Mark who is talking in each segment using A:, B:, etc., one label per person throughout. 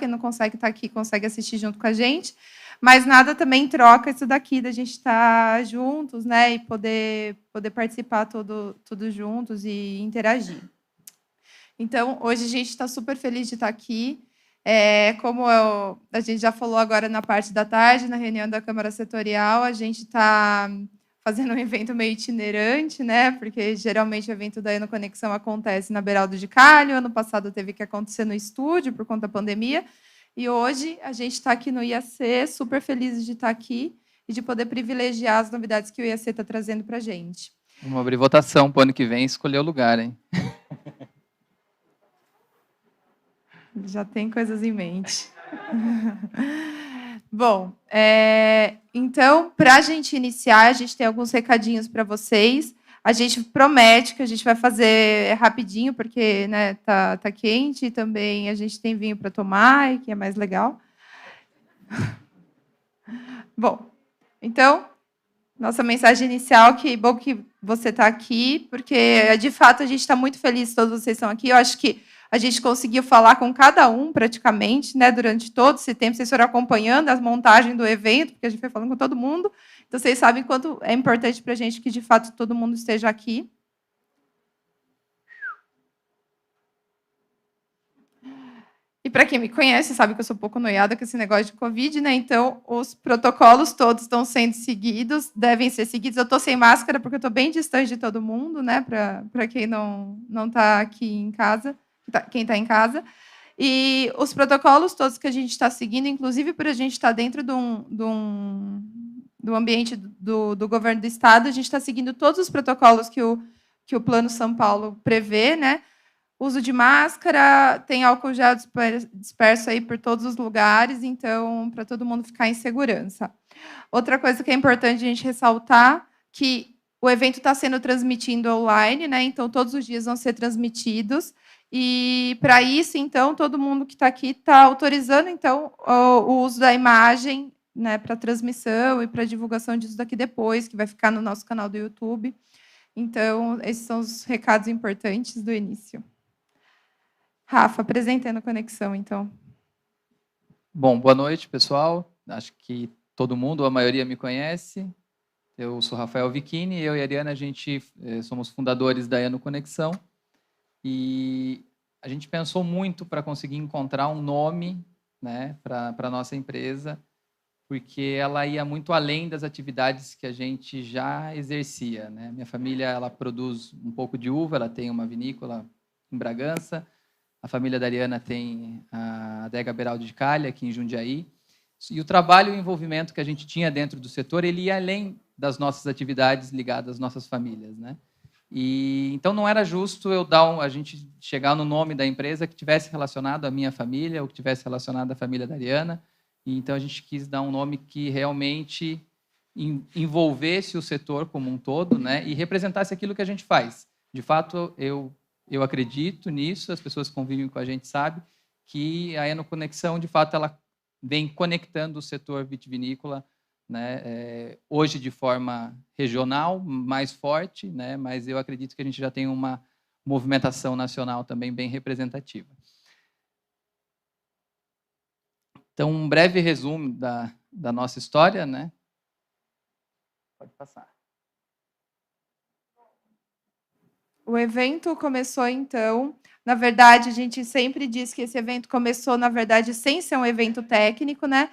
A: quem não consegue estar aqui, consegue assistir junto com a gente, mas nada também troca isso daqui, da gente estar juntos, né, e poder participar todos juntos e interagir. Então, hoje a gente está super feliz de estar aqui. Como a gente já falou agora na parte da tarde, na reunião da Câmara Setorial, a gente está fazendo um evento meio itinerante, né? Porque geralmente o evento da Enoconexão acontece na Beraldo de Calho. Ano passado teve que acontecer no estúdio por conta da pandemia. E hoje a gente está aqui no IAC, super felizes de estar aqui e de poder privilegiar as novidades que o IAC está trazendo para a gente.
B: Vamos abrir votação para o ano que vem e escolher o lugar, hein?
A: Já tem coisas em mente. Bom, então, para a gente iniciar, a gente tem alguns recadinhos para vocês. A gente promete que a gente vai fazer rapidinho, porque né, tá quente, e também a gente tem vinho para tomar, que é mais legal. Bom, então, nossa mensagem inicial, que bom que você está aqui, porque, de fato, a gente está muito feliz que todos vocês estão aqui. Eu acho que a gente conseguiu falar com cada um, praticamente, né, durante todo esse tempo. Vocês foram acompanhando a montagem do evento, porque a gente foi falando com todo mundo. Então, vocês sabem quanto é importante para a gente que, de fato, todo mundo esteja aqui. E, para quem me conhece, sabe que eu sou um pouco noiada com esse negócio de Covid, né? Então, os protocolos todos estão sendo seguidos, devem ser seguidos. Eu estou sem máscara, porque eu estou bem distante de todo mundo, né? Para quem não está aqui em casa. Quem está em casa, e os protocolos todos que a gente está seguindo, inclusive por a gente estar dentro do ambiente do governo do Estado, a gente está seguindo todos os protocolos que o Plano São Paulo prevê, né? Uso de máscara, tem álcool gel disperso aí por todos os lugares, então, para todo mundo ficar em segurança. Outra coisa que é importante a gente ressaltar, que o evento está sendo transmitido online, né? Então, todos os dias vão ser transmitidos. E, para isso, então, todo mundo que está aqui está autorizando, então, o uso da imagem, né, para transmissão e para divulgação disso daqui depois, que vai ficar no nosso canal do YouTube. Então, esses são os recados importantes do início. Rafa, apresentando a conexão, então.
B: Bom, boa noite, pessoal. Acho que todo mundo, a maioria, me conhece. Eu sou Rafael Vicchini, eu e a Ariana, a gente somos fundadores da Enoconexão. E a gente pensou muito para conseguir encontrar um nome, né, para a nossa empresa, porque ela ia muito além das atividades que a gente já exercia, né? Minha família, ela produz um pouco de uva, ela tem uma vinícola em Bragança, a família da Ariana tem a Adega Beraldo de Calha, aqui em Jundiaí, e o trabalho e o envolvimento que a gente tinha dentro do setor, ele ia além das nossas atividades ligadas às nossas famílias, né? E então não era justo a gente chegar no nome da empresa que tivesse relacionado à minha família ou que tivesse relacionado à família da Ariana. E então a gente quis dar um nome que realmente envolvesse o setor como um todo, né, e representasse aquilo que a gente faz. De fato, eu acredito nisso, as pessoas que convivem com a gente sabem que a Enoconexão, de fato, ela vem conectando o setor vitivinícola, né, hoje de forma regional, mais forte, né, mas eu acredito que a gente já tem uma movimentação nacional também bem representativa. Então, um breve resumo da nossa história, né? Pode passar.
A: O evento começou, então... Na verdade, a gente sempre diz que esse evento começou, na verdade, sem ser um evento técnico, né?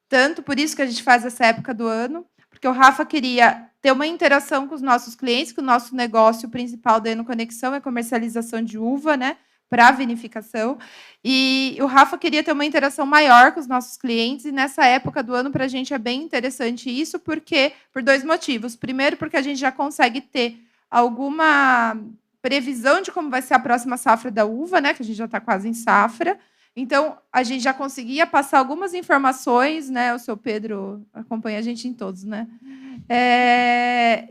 A: Tanto por isso que a gente faz essa época do ano, porque o Rafa queria ter uma interação com os nossos clientes, que o nosso negócio principal da Enoconexão é comercialização de uva, né, para vinificação. E o Rafa queria ter uma interação maior com os nossos clientes, e nessa época do ano, para a gente, é bem interessante isso, porque por dois motivos. Primeiro, porque a gente já consegue ter alguma previsão de como vai ser a próxima safra da uva, né, que a gente já está quase em safra. Então, a gente já conseguia passar algumas informações, né? O seu Pedro acompanha a gente em todos, né?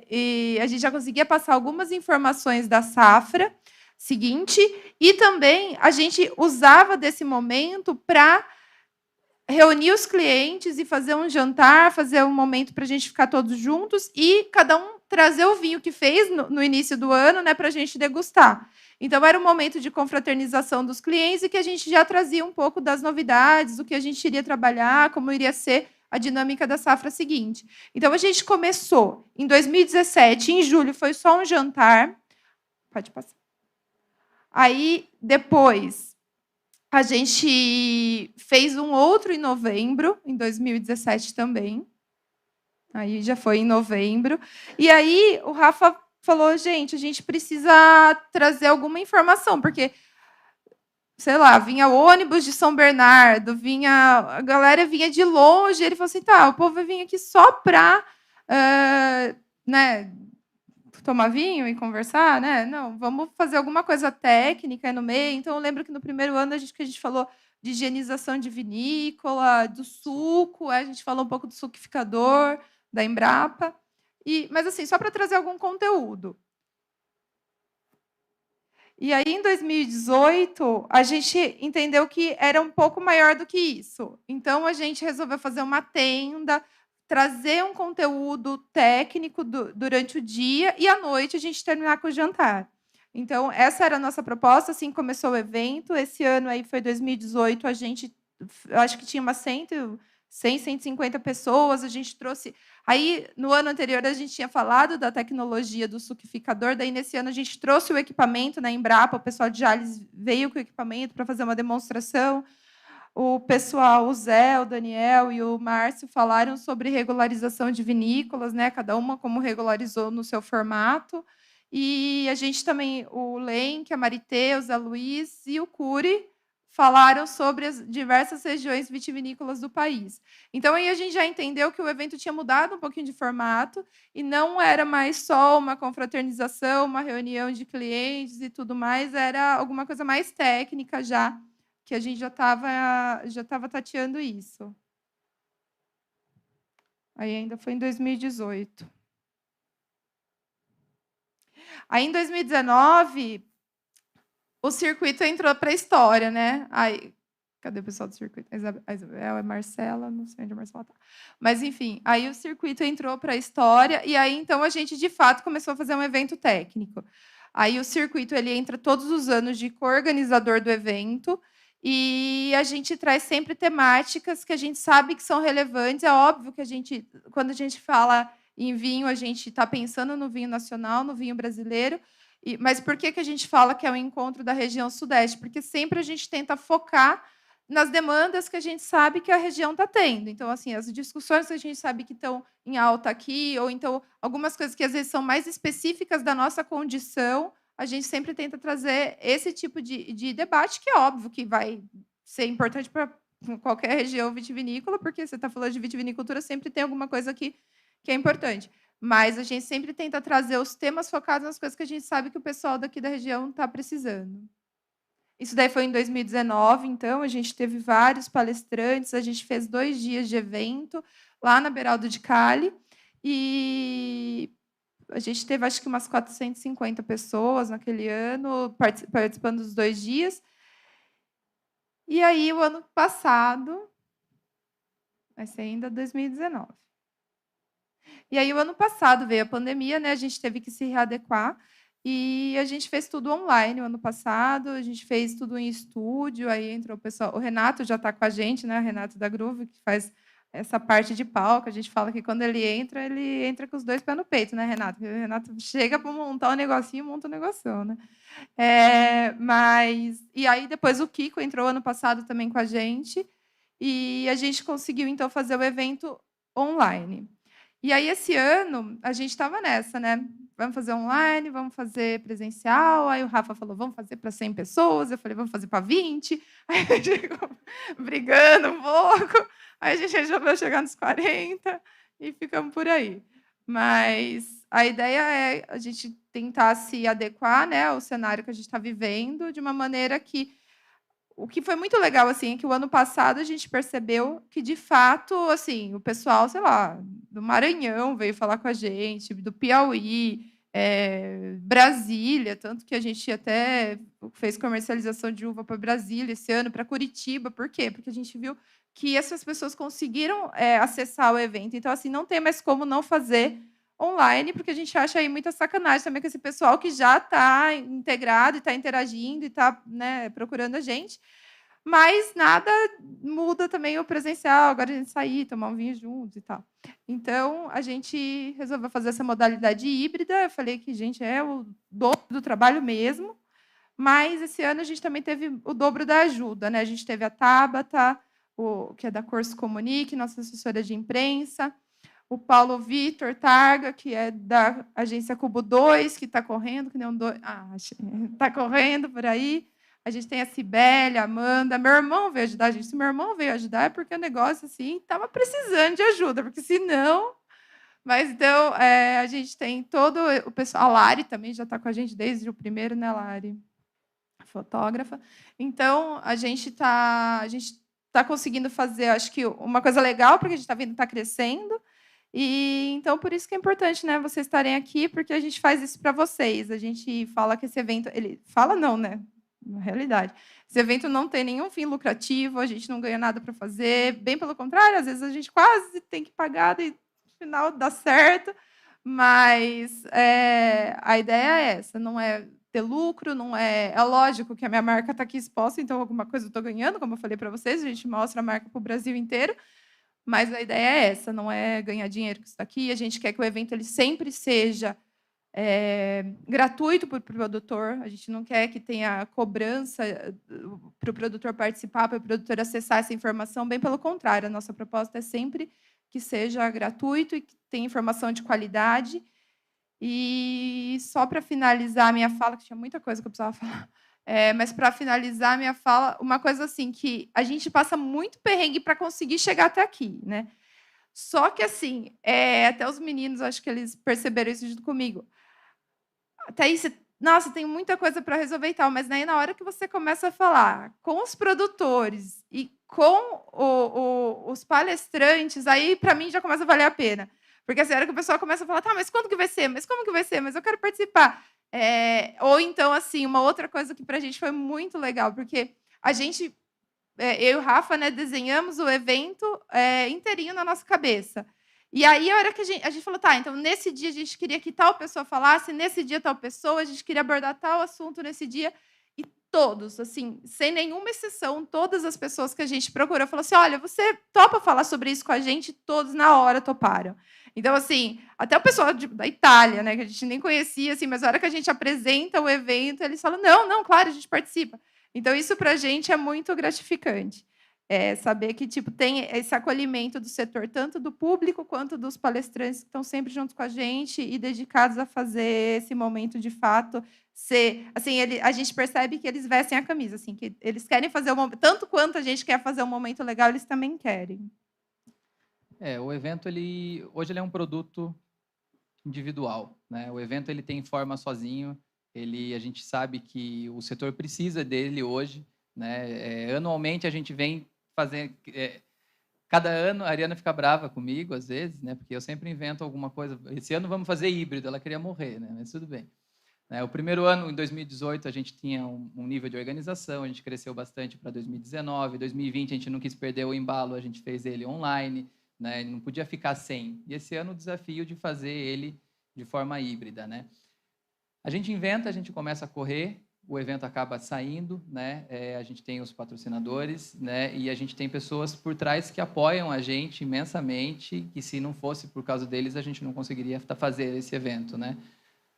A: E a gente já conseguia passar algumas informações da safra seguinte, e também a gente usava desse momento para reunir os clientes e fazer um jantar, fazer um momento para a gente ficar todos juntos e cada um trazer o vinho que fez no início do ano, né, para a gente degustar. Então, era um momento de confraternização dos clientes e que a gente já trazia um pouco das novidades, o que a gente iria trabalhar, como iria ser a dinâmica da safra seguinte. Então, a gente começou em 2017, em julho, foi só um jantar. Pode passar. Aí, depois, a gente fez um outro em novembro, em 2017 também. Aí já foi em novembro. E aí o Rafa falou, gente, a gente precisa trazer alguma informação, porque, sei lá, vinha ônibus de São Bernardo, a galera vinha de longe, ele falou assim, tá, o povo vai vir aqui só para né, tomar vinho e conversar, né? Não, vamos fazer alguma coisa técnica aí no meio. Então, eu lembro que no primeiro ano que a gente falou de higienização de vinícola, do suco, a gente falou um pouco do suquificador, da Embrapa. Mas, assim, só para trazer algum conteúdo. E aí, em 2018, a gente entendeu que era um pouco maior do que isso. Então, a gente resolveu fazer uma tenda, trazer um conteúdo técnico durante o dia e à noite a gente terminar com o jantar. Então, essa era a nossa proposta, assim começou o evento. Esse ano aí foi 2018, a gente, acho que tinha umas 100, 150 pessoas, a gente trouxe... Aí, no ano anterior, a gente tinha falado da tecnologia do suquificador, daí, nesse ano, a gente trouxe o equipamento na Embrapa, o pessoal de Jales veio com o equipamento para fazer uma demonstração. O pessoal, o Zé, o Daniel e o Márcio falaram sobre regularização de vinícolas, né? Cada uma como regularizou no seu formato. E a gente também, o Lenk, a Maritê, o Zé Luiz e o Cury falaram sobre as diversas regiões vitivinícolas do país. Então, aí a gente já entendeu que o evento tinha mudado um pouquinho de formato e não era mais só uma confraternização, uma reunião de clientes e tudo mais, era alguma coisa mais técnica já, que a gente já estava tateando isso. Aí ainda foi em 2018. Aí, em 2019, o circuito entrou para a história, né? Aí, cadê o pessoal do circuito? A Isabel, a Marcela, não sei onde a Marcela está. Mas, enfim, aí o circuito entrou para a história e aí, então, a gente, de fato, começou a fazer um evento técnico. Aí o circuito ele entra todos os anos de co-organizador do evento e a gente traz sempre temáticas que a gente sabe que são relevantes. É óbvio que quando a gente fala em vinho, a gente está pensando no vinho nacional, no vinho brasileiro. Mas por que a gente fala que é um encontro da região Sudeste? Porque sempre a gente tenta focar nas demandas que a gente sabe que a região está tendo. Então, assim, as discussões que a gente sabe que estão em alta aqui, ou então algumas coisas que às vezes são mais específicas da nossa condição, a gente sempre tenta trazer esse tipo de debate, que é óbvio que vai ser importante para qualquer região vitivinícola, porque você está falando de vitivinicultura, sempre tem alguma coisa que é importante. Mas a gente sempre tenta trazer os temas focados nas coisas que a gente sabe que o pessoal daqui da região está precisando. Isso daí foi em 2019, então, a gente teve vários palestrantes, a gente fez 2 dias de evento lá na Beraldo de Cali, e a gente teve, acho que, umas 450 pessoas naquele ano, participando dos 2 dias. E aí, o ano passado, vai ser ainda 2019. E aí, o ano passado, veio a pandemia, né? A gente teve que se readequar, e a gente fez tudo online o ano passado, a gente fez tudo em estúdio, aí entrou o pessoal. O Renato já está com a gente, né? O Renato da Groove, que faz essa parte de palco. A gente fala que quando ele entra com os 2 pés no peito, né, Renato? O Renato chega para montar um negocinho, monta um negocinho, né? E aí, depois, o Kiko entrou ano passado também com a gente, e a gente conseguiu, então, fazer o evento online. E aí, esse ano, a gente estava nessa, né? Vamos fazer online, vamos fazer presencial. Aí o Rafa falou, vamos fazer para 100 pessoas. Eu falei, vamos fazer para 20. Aí a gente ficou brigando um pouco. Aí a gente resolveu chegar nos 40 e ficamos por aí. Mas a ideia é a gente tentar se adequar, né, ao cenário que a gente está vivendo, de uma maneira que... O que foi muito legal, assim, é que o ano passado a gente percebeu que, de fato, assim, o pessoal, sei lá, do Maranhão veio falar com a gente, do Piauí, Brasília, tanto que a gente até fez comercialização de uva para Brasília esse ano, para Curitiba. Por quê? Porque a gente viu que essas pessoas conseguiram acessar o evento. Então, assim, não tem mais como não fazer online, porque a gente acha aí muita sacanagem também com esse pessoal que já está integrado e está interagindo e está, né, procurando a gente. Mas nada muda também o presencial, agora a gente sair, tomar um vinho juntos e tal. Então, a gente resolveu fazer essa modalidade híbrida. Eu falei que, gente, é o dobro do trabalho mesmo, mas esse ano a gente também teve o dobro da ajuda, né? A gente teve a Tabata, que é da Curso Comunique, nossa assessora de imprensa, o Paulo Vitor Targa, que é da agência Cubo 2, que está correndo, que nem um está correndo por aí. A gente tem a Cibele, a Amanda. Meu irmão veio ajudar a gente. Se meu irmão veio ajudar, é porque o negócio assim estava precisando de ajuda, porque senão. Mas então a gente tem todo o pessoal. A Lari também já está com a gente desde o primeiro, né, Lari? Fotógrafa. Então a gente tá conseguindo fazer, acho que uma coisa legal, porque a gente está vendo está crescendo. E então por isso que é importante, né, vocês estarem aqui, porque a gente faz isso para vocês. A gente fala que esse evento, ele fala não, né? Na realidade, esse evento não tem nenhum fim lucrativo, a gente não ganha nada para fazer, bem pelo contrário, às vezes a gente quase tem que pagar e no final dá certo, mas a ideia é essa, não é ter lucro, não é. É lógico que a minha marca está aqui exposta, então alguma coisa eu estou ganhando, como eu falei para vocês, a gente mostra a marca para o Brasil inteiro. Mas a ideia é essa, não é ganhar dinheiro com isso daqui. A gente quer que o evento ele sempre seja gratuito para o produtor. A gente não quer que tenha cobrança para o produtor participar, para o produtor acessar essa informação. Bem pelo contrário, a nossa proposta é sempre que seja gratuito e que tenha informação de qualidade. E só para finalizar a minha fala, que tinha muita coisa que eu precisava falar, mas para finalizar a minha fala, uma coisa assim, que a gente passa muito perrengue para conseguir chegar até aqui, né? Só que, assim, até os meninos, acho que eles perceberam isso junto comigo. Até aí, nossa, tem muita coisa para resolver e tal, mas aí na hora que você começa a falar com os produtores e com os palestrantes, aí para mim já começa a valer a pena. Porque assim, a hora que o pessoal começa a falar, tá, mas quando que vai ser? Mas como que vai ser? Mas eu quero participar. Ou então, assim, uma outra coisa que para a gente foi muito legal, porque a gente, eu e o Rafa, né, desenhamos o evento inteirinho na nossa cabeça. E aí, a hora que a gente falou, tá, então nesse dia a gente queria que tal pessoa falasse, nesse dia tal pessoa, a gente queria abordar tal assunto nesse dia. E todos, assim, sem nenhuma exceção, todas as pessoas que a gente procurou, falou assim, olha, você topa falar sobre isso com a gente? Todos na hora toparam. Então, assim, até o pessoal da Itália, né, que a gente nem conhecia, assim, mas a hora que a gente apresenta o evento, eles falam, não, claro, a gente participa. Então, isso para a gente é muito gratificante. Saber que tipo, tem esse acolhimento do setor, tanto do público quanto dos palestrantes que estão sempre junto com a gente e dedicados a fazer esse momento, de fato, ser... Assim, a gente percebe que eles vestem a camisa, assim, que eles querem fazer tanto quanto a gente quer fazer um momento legal, eles também querem.
B: O evento, hoje ele é um produto individual, né? O evento ele tem forma sozinho, a gente sabe que o setor precisa dele hoje, né? Anualmente a gente vem fazer... cada ano a Ariana fica brava comigo, às vezes, né? Porque eu sempre invento alguma coisa. Esse ano vamos fazer híbrido, ela queria morrer, né? Mas tudo bem. O primeiro ano, em 2018, a gente tinha um nível de organização, a gente cresceu bastante para 2019, 2020 a gente não quis perder o embalo, a gente fez ele online, né? Não podia ficar sem. E esse ano o desafio de fazer ele de forma híbrida, né? A gente inventa, a gente começa a correr, o evento acaba saindo, né? A gente tem os patrocinadores, né? E a gente tem pessoas por trás que apoiam a gente imensamente, que se não fosse por causa deles, a gente não conseguiria fazer esse evento, né?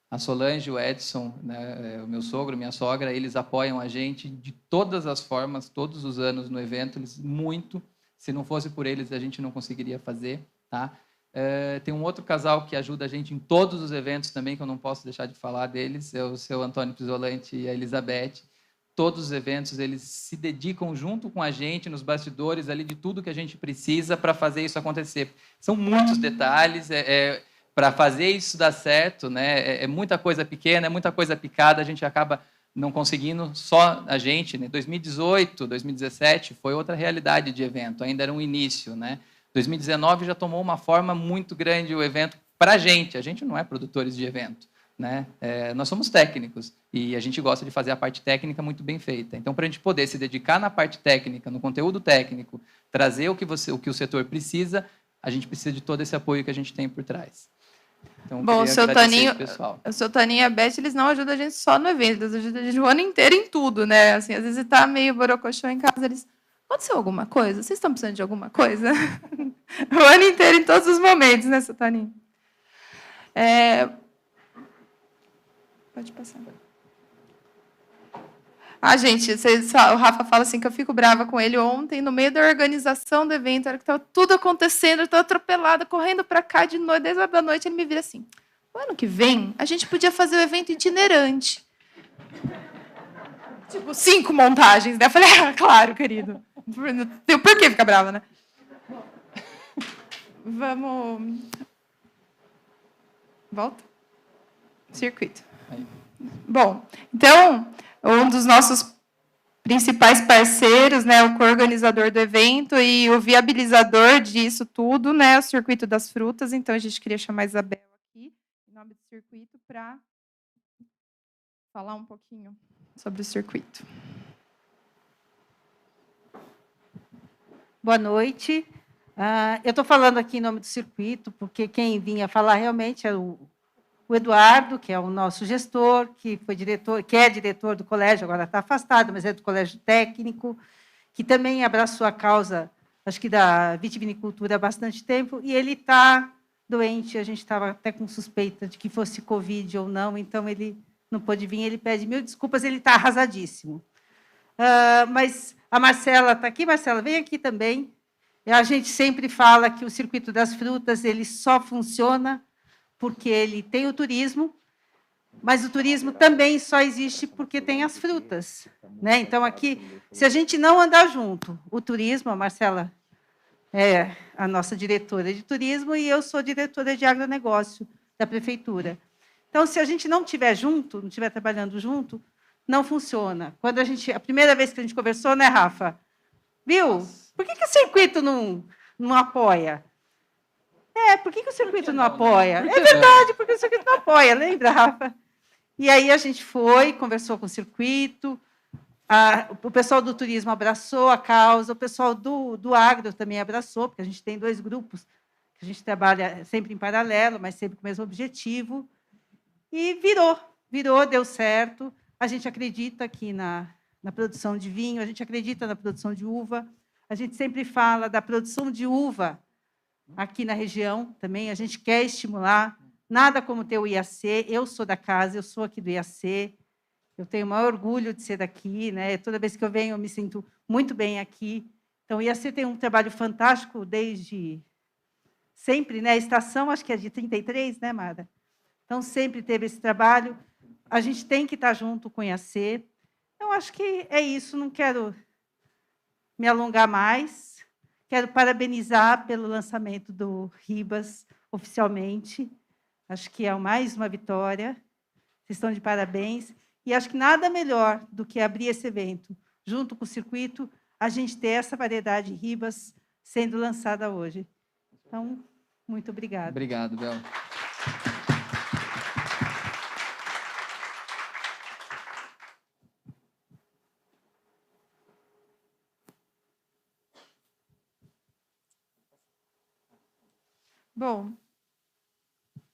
B: A Solange, o Edson, né? O meu sogro, minha sogra, eles apoiam a gente de todas as formas, todos os anos no evento, eles muito. Se não fosse por eles, a gente não conseguiria fazer, tá? Tem um outro casal que ajuda a gente em todos os eventos também, que eu não posso deixar de falar deles, é o seu Antônio Pisolante e a Elizabeth. Todos os eventos, eles se dedicam junto com a gente, nos bastidores, ali de tudo que a gente precisa para fazer isso acontecer. São muitos detalhes, para fazer isso dar certo, né? É muita coisa pequena, é muita coisa picada, a gente acaba não conseguindo, só a gente, né? 2018, 2017, foi outra realidade de evento, ainda era um início, né? 2019 já tomou uma forma muito grande o evento para a gente não é produtores de evento, né? Nós somos técnicos e a gente gosta de fazer a parte técnica muito bem feita. Então, para a gente poder se dedicar na parte técnica, no conteúdo técnico, trazer o que o setor precisa, a gente precisa de todo esse apoio que a gente tem por trás. Então,
A: Bom,
B: queria agradecer esse pessoal.
A: o seu Toninho e a Beth, eles não ajudam a gente só no evento, eles ajudam a gente o ano inteiro em tudo, né? Assim, às vezes está meio borocochô em casa, eles... Aconteceu alguma coisa? Vocês estão precisando de alguma coisa? O ano inteiro, em todos os momentos, né, seu Toninho? Pode passar. Gente, o Rafa fala assim que eu fico brava com ele. Ontem, no meio da organização do evento, era que estava tudo acontecendo, eu estava atropelada, correndo para cá de noite, 10 horas da noite, ele me vira assim: o ano que vem, a gente podia fazer o evento itinerante. Tipo, 5 montagens. Daí eu falei, claro, querido. Tem por que ficar brava, né? Vamos... Volta. Circuito.
B: Aí.
A: Bom, então, um dos nossos principais parceiros, né, o coorganizador do evento e o viabilizador disso tudo, né, o Circuito das Frutas. Então, a gente queria chamar a Isabela aqui, em nome do circuito, para falar um pouquinho sobre o circuito.
C: Boa noite. Eu estou falando aqui em nome do circuito, porque quem vinha falar realmente é o Eduardo, que é o nosso gestor, que foi diretor, que é diretor do colégio, agora está afastado, mas é do colégio técnico, que também abraçou a causa, acho que da vitivinicultura há bastante tempo, e ele está doente, a gente estava até com suspeita de que fosse Covid ou não, então ele não pôde vir, ele pede 1000 desculpas, ele está arrasadíssimo. Mas a Marcela está aqui. Marcela, vem aqui também. A gente sempre fala que o Circuito das Frutas ele só funciona porque ele tem o turismo, mas o turismo também só existe porque tem as frutas, né? Então, aqui, se a gente não andar junto, o turismo, a Marcela é a nossa diretora de turismo e eu sou diretora de agronegócio da prefeitura. Então, se a gente não estiver junto, não estiver trabalhando junto, não funciona. Quando a primeira vez que a gente conversou, né, Rafa? Viu? Por que o circuito não apoia? Por que o circuito não apoia? É verdade, porque o circuito não apoia, lembra, Rafa? E aí a gente foi, conversou com o circuito, o pessoal do turismo abraçou a causa, o pessoal do agro também abraçou, porque a gente tem 2 grupos, que a gente trabalha sempre em paralelo, mas sempre com o mesmo objetivo, e virou, deu certo. A gente acredita aqui na produção de vinho, a gente acredita na produção de uva, a gente sempre fala da produção de uva aqui na região também, a gente quer estimular, nada como ter o IAC, eu sou da casa, eu sou aqui do IAC, eu tenho o maior orgulho de ser daqui, né? Toda vez que eu venho, eu me sinto muito bem aqui. Então, o IAC tem um trabalho fantástico desde sempre, né? A estação, acho que é de 33, né, Mara? Então, sempre teve esse trabalho. A gente tem que estar junto com o IAC. Então, acho que é isso, não quero me alongar mais. Quero parabenizar pelo lançamento do Ribas, oficialmente. Acho que é mais uma vitória. Vocês estão de parabéns. E acho que nada melhor do que abrir esse evento, junto com o circuito, a gente ter essa variedade de Ribas sendo lançada hoje. Então, muito obrigada.
B: Obrigado, Bel.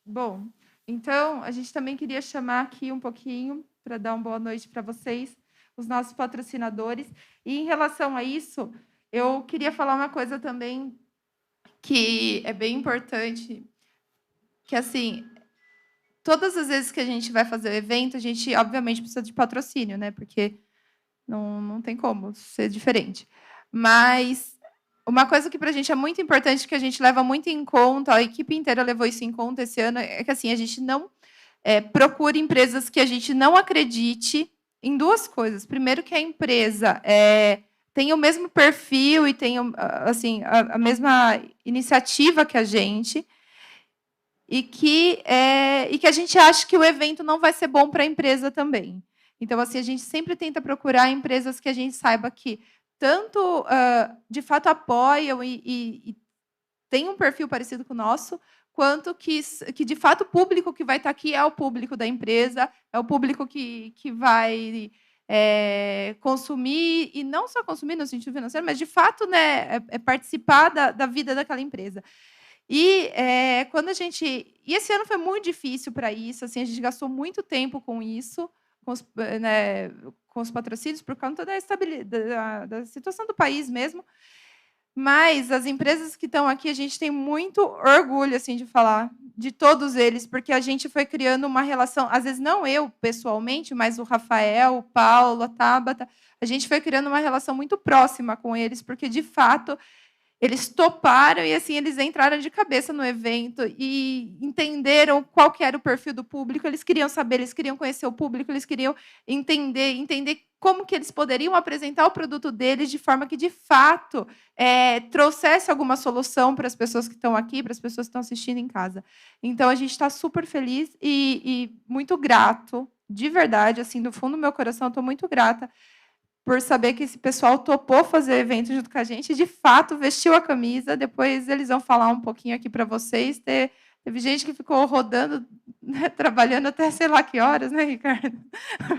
A: Bom, então, a gente também queria chamar aqui um pouquinho, para dar uma boa noite para vocês, os nossos patrocinadores. E, em relação a isso, eu queria falar uma coisa também que é bem importante, que, assim, todas as vezes que a gente vai fazer o evento, a gente, obviamente, precisa de patrocínio, né? Porque não tem como ser diferente. Mas uma coisa que para a gente é muito importante, que a gente leva muito em conta, a equipe inteira levou isso em conta esse ano, é que assim, a gente não procura empresas que a gente não acredite em 2 coisas. Primeiro, que a empresa tem o mesmo perfil e tem assim, a mesma iniciativa que a gente, e que a gente acha que o evento não vai ser bom para a empresa também. Então, assim, a gente sempre tenta procurar empresas que a gente saiba que tanto, de fato, apoiam e têm um perfil parecido com o nosso, quanto que, de fato, o público que vai estar aqui é o público da empresa, é o público que vai consumir, e não só consumir no sentido financeiro, mas, de fato, né, participar da vida daquela empresa. E quando a gente... E esse ano foi muito difícil para isso, assim, a gente gastou muito tempo com isso, com os patrocínios, por conta da situação do país mesmo. Mas as empresas que estão aqui, a gente tem muito orgulho assim de falar de todos eles, porque a gente foi criando uma relação, às vezes não eu pessoalmente, mas o Rafael, o Paulo, a Tabata, a gente foi criando uma relação muito próxima com eles, porque de fato eles toparam e assim eles entraram de cabeça no evento e entenderam qual que era o perfil do público. Eles queriam saber, eles queriam conhecer o público, eles queriam entender como que eles poderiam apresentar o produto deles de forma que de fato trouxesse alguma solução para as pessoas que estão aqui, para as pessoas que estão assistindo em casa. Então a gente está super feliz e muito grato, de verdade, assim, do fundo do meu coração, estou muito grata por saber que esse pessoal topou fazer evento junto com a gente, de fato vestiu a camisa. Depois eles vão falar um pouquinho aqui para vocês. Teve gente que ficou rodando, né, trabalhando até sei lá que horas, né, Ricardo?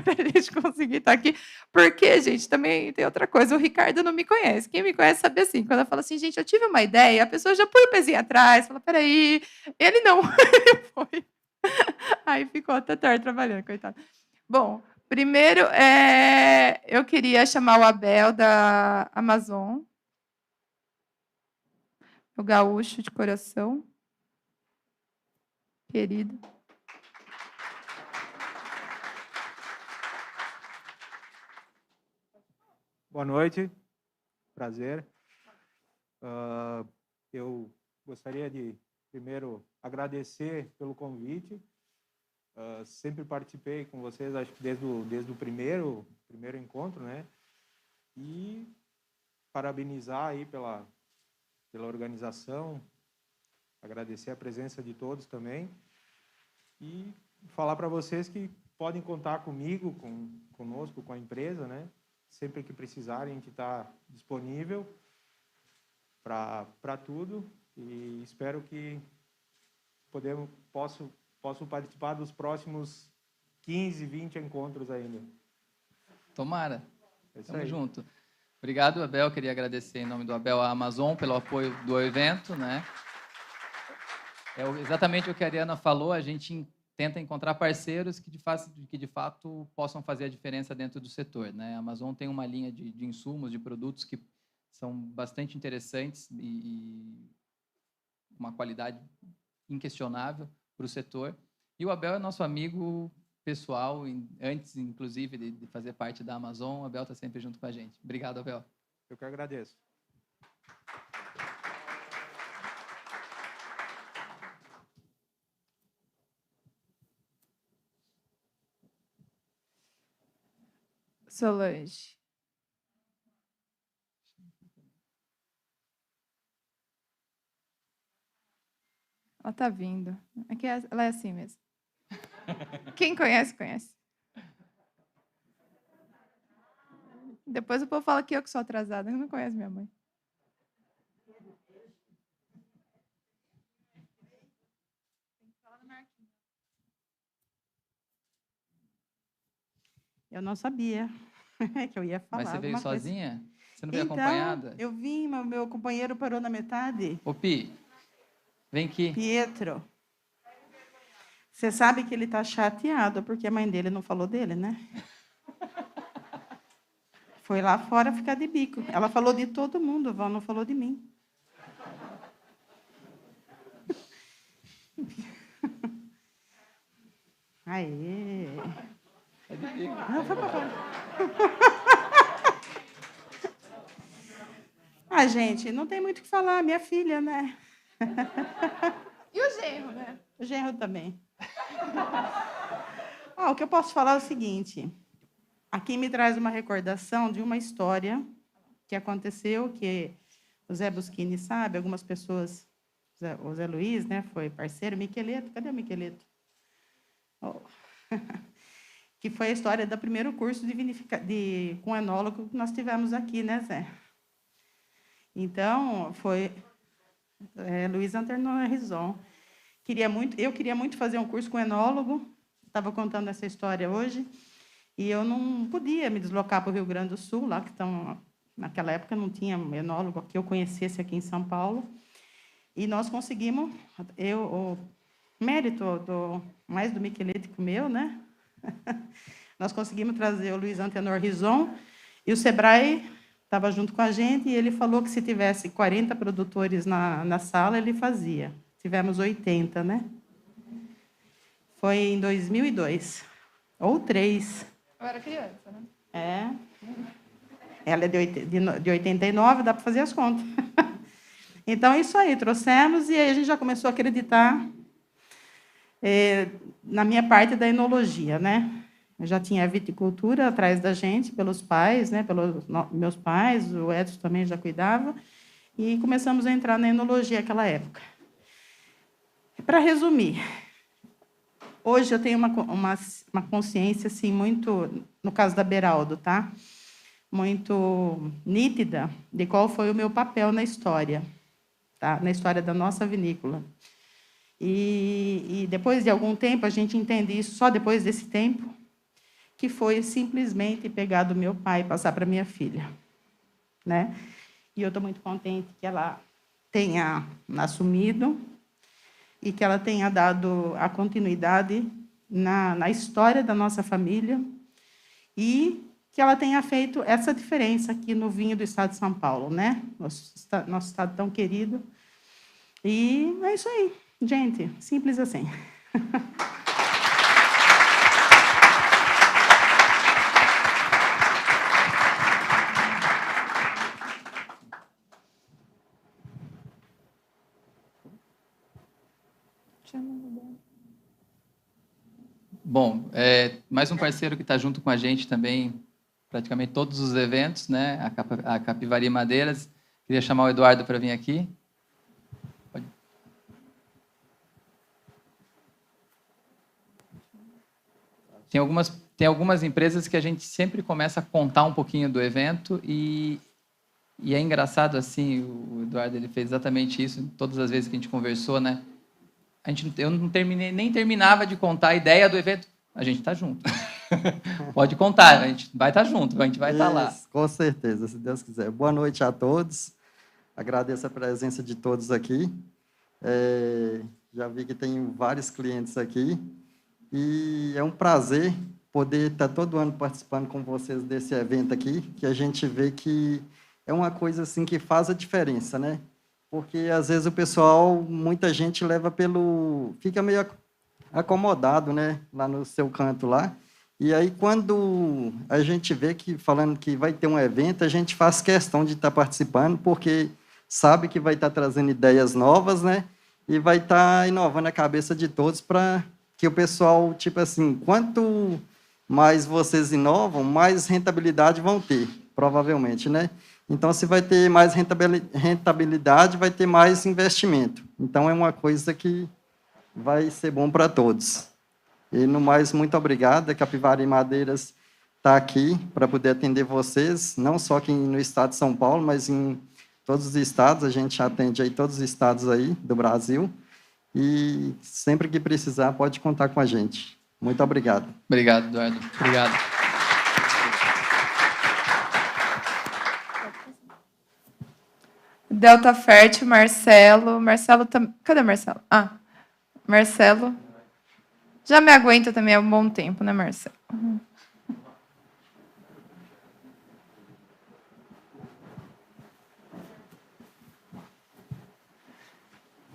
A: Para a gente conseguir estar aqui. Porque, gente, também tem outra coisa, o Ricardo não me conhece. Quem me conhece sabe assim, quando eu falo assim, gente, eu tive uma ideia, a pessoa já põe o pezinho atrás, fala, peraí, ele não, ele foi. Aí ficou até tarde trabalhando, coitado. Bom, primeiro, eu queria chamar o Abel, da Amazon, o gaúcho de coração, querido.
D: Boa noite, prazer. Eu gostaria de, primeiro, agradecer pelo convite. Sempre participei com vocês, acho que desde o primeiro encontro, né? E parabenizar aí pela organização, agradecer a presença de todos também e falar para vocês que podem contar comigo, conosco, com a empresa, né? Sempre que precisarem, a gente está disponível para tudo e espero que posso participar dos próximos 15, 20 encontros ainda.
B: Tomara. Tamo junto. Obrigado, Abel. Queria agradecer em nome do Abel à Amazon pelo apoio do evento, né? Exatamente o que a Ariana falou, a gente tenta encontrar parceiros que de fato possam fazer a diferença dentro do setor, né? A Amazon tem uma linha de insumos, de produtos que são bastante interessantes e uma qualidade inquestionável para o setor. E o Abel é nosso amigo pessoal, antes, inclusive, de fazer parte da Amazon. O Abel está sempre junto com a gente. Obrigado, Abel.
D: Eu que agradeço.
A: Solange. Ela está vindo. Aqui ela é assim mesmo. Quem conhece, conhece. Depois o povo fala que eu que sou atrasada, não conhece minha mãe.
E: Eu não sabia que eu ia falar.
B: Mas você veio sozinha? Você não veio
E: então,
B: acompanhada?
E: Eu vim, mas o meu companheiro parou na metade.
B: Ô, Pi, vem aqui.
E: Pietro. Você sabe que ele está chateado porque a mãe dele não falou dele, né? Foi lá fora ficar de bico. Ela falou de todo mundo, Val não falou de mim. Aê! Não, foi pra fora. Ah, gente, não tem muito o que falar. Minha filha, né?
A: E o genro, né?
E: O genro também. O que eu posso falar é o seguinte. Aqui me traz uma recordação de uma história que aconteceu, que o Zé Buschini sabe, algumas pessoas, o Zé Luiz, né, foi parceiro, Miqueleto, cadê o Miqueleto? Oh. Que foi a história do primeiro curso com enólogo que nós tivemos aqui, né, Zé? Então, foi Luiz Antônio Rison. Eu queria muito fazer um curso com enólogo, estava contando essa história hoje, e eu não podia me deslocar para o Rio Grande do Sul, naquela época não tinha enólogo que eu conhecesse aqui em São Paulo. E nós conseguimos, o mérito mais do Micheletti que o meu, né? Nós conseguimos trazer o Luiz Antenor Rison, e o Sebrae estava junto com a gente, e ele falou que se tivesse 40 produtores na sala, ele fazia. Tivemos 80, né? Foi em 2002, ou 3.
A: Eu era criança, né?
E: É. Ela é de 89, dá para fazer as contas. Então, é isso aí, trouxemos, e aí a gente já começou a acreditar na minha parte da enologia, né? Eu já tinha a viticultura atrás da gente, pelos pais, né? Pelos meus pais, o Edson também já cuidava, e começamos a entrar na enologia naquela época. Para resumir, hoje eu tenho uma consciência assim, muito, no caso da Beraldo, tá? Muito nítida de qual foi o meu papel na história, tá? Na história da nossa vinícola. E depois de algum tempo, a gente entende isso só depois desse tempo, que foi simplesmente pegar do meu pai e passar para minha filha, né? E eu estou muito contente que ela tenha assumido e que ela tenha dado a continuidade na história da nossa família e que ela tenha feito essa diferença aqui no vinho do estado de São Paulo, né? Nosso estado tão querido. E é isso aí, gente, simples assim.
B: Bom, mais um parceiro que está junto com a gente também, praticamente todos os eventos, né? A Capivari Madeiras. Queria chamar o Eduardo para vir aqui. Pode. Tem algumas empresas que a gente sempre começa a contar um pouquinho do evento e é engraçado assim, o Eduardo ele fez exatamente isso todas as vezes que a gente conversou, né? Eu não nem terminava de contar a ideia do evento. A gente está junto. Pode contar, a gente vai estar junto, a gente vai estar lá.
F: Com certeza, se Deus quiser. Boa noite a todos. Agradeço a presença de todos aqui. Já vi que tem vários clientes aqui. E é um prazer poder estar todo ano participando com vocês desse evento aqui, que a gente vê que é uma coisa assim que faz a diferença, né? Porque, às vezes, o pessoal, muita gente leva fica meio acomodado, né? Lá no seu canto lá. E aí, quando a gente vê que, falando que vai ter um evento, a gente faz questão de estar participando, porque sabe que vai estar trazendo ideias novas, né? E vai estar inovando a cabeça de todos para que o pessoal, tipo assim, quanto mais vocês inovam, mais rentabilidade vão ter, provavelmente, né? Então, se vai ter mais rentabilidade, vai ter mais investimento. Então, é uma coisa que vai ser bom para todos. E, no mais, muito obrigado. A Capivari Madeiras está aqui para poder atender vocês, não só aqui no estado de São Paulo, mas em todos os estados. A gente atende aí todos os estados aí do Brasil. E, sempre que precisar, pode contar com a gente. Muito obrigado.
B: Obrigado, Eduardo. Obrigado.
A: Delta Fértil, Marcelo. Marcelo também. Cadê Marcelo? Ah, Marcelo. Já me aguenta também há um bom tempo, né, Marcelo?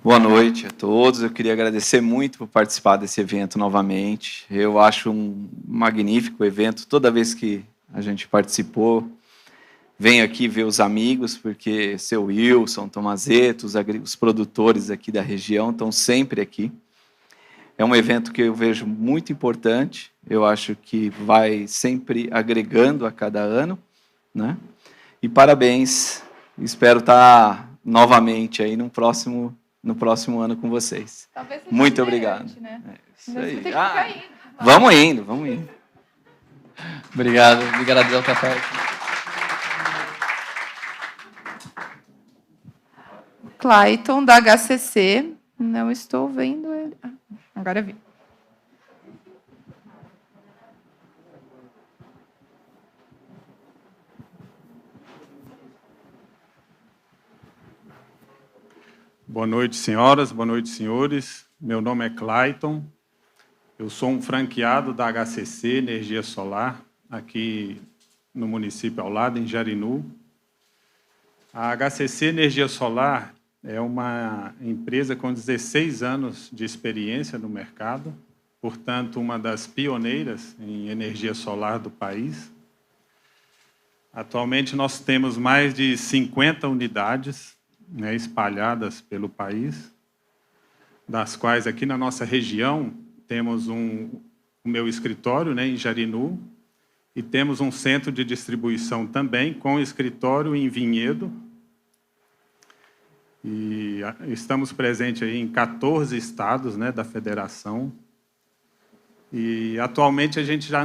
G: Boa noite a todos. Eu queria agradecer muito por participar desse evento novamente. Eu acho um magnífico evento. Toda vez que a gente participou, venho aqui ver os amigos, porque seu Wilson, Tomazetto, os produtores aqui da região estão sempre aqui. É um evento que eu vejo muito importante. Eu acho que vai sempre agregando a cada ano, né? E parabéns. Espero estar novamente aí no próximo ano com vocês. Muito obrigado.
A: Né?
G: Isso aí.
A: Indo,
G: vamos indo.
B: Obrigado, Delta Fértil.
A: Clayton, da HCC. Não estou vendo ele. Agora vi.
H: Boa noite, senhoras, boa noite, senhores. Meu nome é Clayton, eu sou um franqueado da HCC Energia Solar, aqui no município ao lado, em Jarinu. A HCC Energia Solar é uma empresa com 16 anos de experiência no mercado, portanto, uma das pioneiras em energia solar do país. Atualmente, nós temos mais de 50 unidades, né, espalhadas pelo país, das quais aqui na nossa região temos o meu escritório, né, em Jarinu, e temos um centro de distribuição também, com escritório em Vinhedo. E estamos presentes aí em 14 estados, né, da federação. E atualmente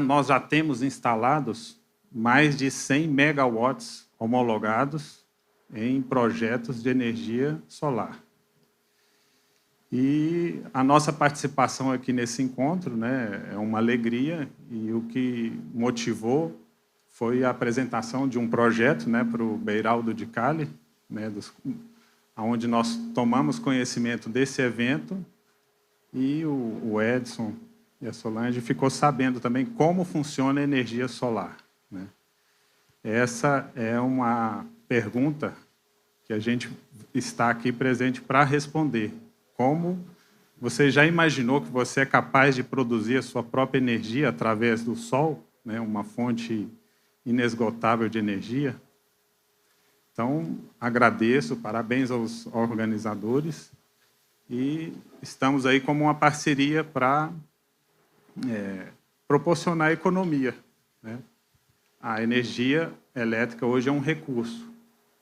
H: nós já temos instalados mais de 100 megawatts homologados em projetos de energia solar. E a nossa participação aqui nesse encontro, né, é uma alegria, e o que motivou foi a apresentação de um projeto, né, para o Beiraldo de Cali, né, onde nós tomamos conhecimento desse evento, e o Edson e a Solange ficou sabendo também como funciona a energia solar, né? Essa é uma pergunta que a gente está aqui presente para responder. Como você já imaginou que você é capaz de produzir a sua própria energia através do sol, né, uma fonte inesgotável de energia? Então, agradeço, parabéns aos organizadores, e estamos aí como uma parceria para proporcionar economia, né? A energia elétrica hoje é um recurso,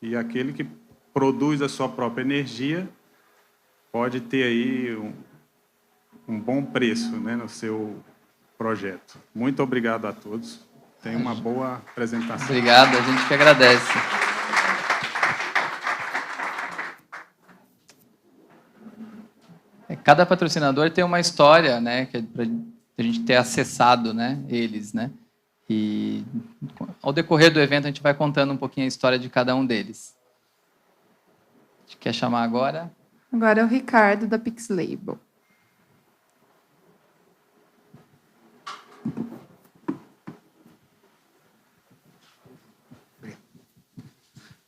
H: e aquele que produz a sua própria energia pode ter aí um bom preço, né, no seu projeto. Muito obrigado a todos. Tenha uma boa apresentação.
B: Obrigado, a gente que agradece. Cada patrocinador tem uma história, né, que é para a gente ter acessado, né, eles, né? E ao decorrer do evento a gente vai contando um pouquinho a história de cada um deles. A gente quer chamar agora?
A: Agora é o Ricardo, da Pixlabel.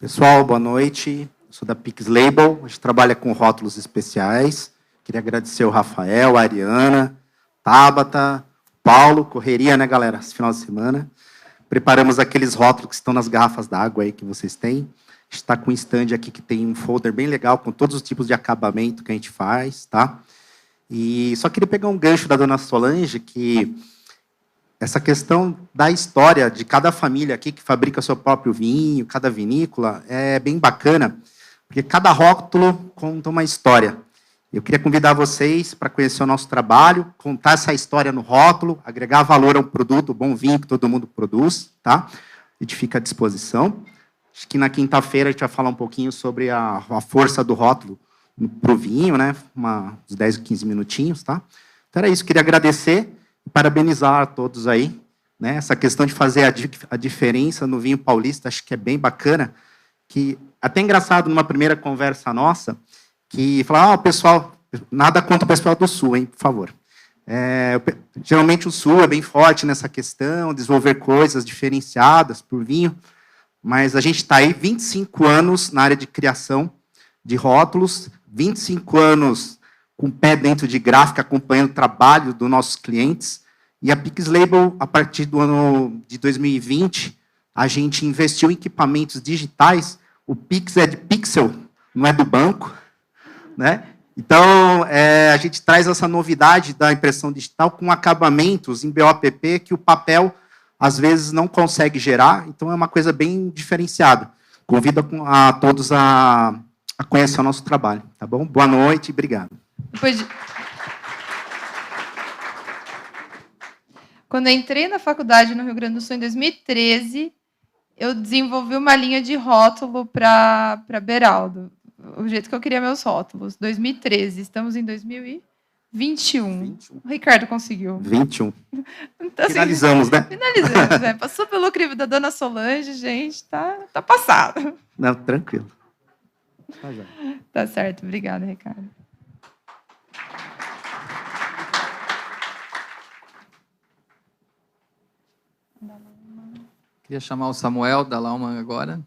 I: Pessoal, boa noite. Eu sou da Pixlabel, a gente trabalha com rótulos especiais. Queria agradecer o Rafael, a Ariana, Tabata, Paulo, correria, né, galera, esse final de semana. Preparamos aqueles rótulos que estão nas garrafas d'água aí que vocês têm. A gente está com um stand aqui que tem um folder bem legal com todos os tipos de acabamento que a gente faz, tá? E só queria pegar um gancho da dona Solange, que essa questão da história de cada família aqui que fabrica seu próprio vinho, cada vinícola, é bem bacana, porque cada rótulo conta uma história. Eu queria convidar vocês para conhecer o nosso trabalho, contar essa história no rótulo, agregar valor ao produto, o bom vinho que todo mundo produz, tá? A gente fica à disposição. Acho que na quinta-feira a gente vai falar um pouquinho sobre a força do rótulo para o vinho, né? Uns 10, 15 minutinhos, tá? Então era isso, queria agradecer e parabenizar a todos aí, né? Essa questão de fazer a diferença no vinho paulista, acho que é bem bacana, que até engraçado numa primeira conversa nossa, que falar, o pessoal, nada contra o pessoal do Sul, hein, por favor. Geralmente o Sul é bem forte nessa questão, desenvolver coisas diferenciadas por vinho, mas a gente está aí 25 anos na área de criação de rótulos, 25 anos com o pé dentro de gráfica, acompanhando o trabalho dos nossos clientes, e a Pixlabel, a partir do ano de 2020, a gente investiu em equipamentos digitais, o Pix é de pixel, não é do banco, né? Então, a gente traz essa novidade da impressão digital com acabamentos em BOPP que o papel, às vezes, não consegue gerar. Então, é uma coisa bem diferenciada. Convido a todos a conhecer o nosso trabalho. Tá bom? Boa noite e obrigado.
A: Quando eu entrei na faculdade no Rio Grande do Sul, em 2013, eu desenvolvi uma linha de rótulo para Beraldo. O jeito que eu queria meus rótulos. 2013, estamos em 2021. O Ricardo conseguiu.
I: 21.
A: Então, assim,
I: finalizamos, né?
A: Finalizamos, né? Passou pelo crivo da dona Solange, gente, tá passado.
I: Não, tranquilo. Tá já.
A: Tá certo, obrigada, Ricardo.
B: Queria chamar o Samuel da Laumann agora.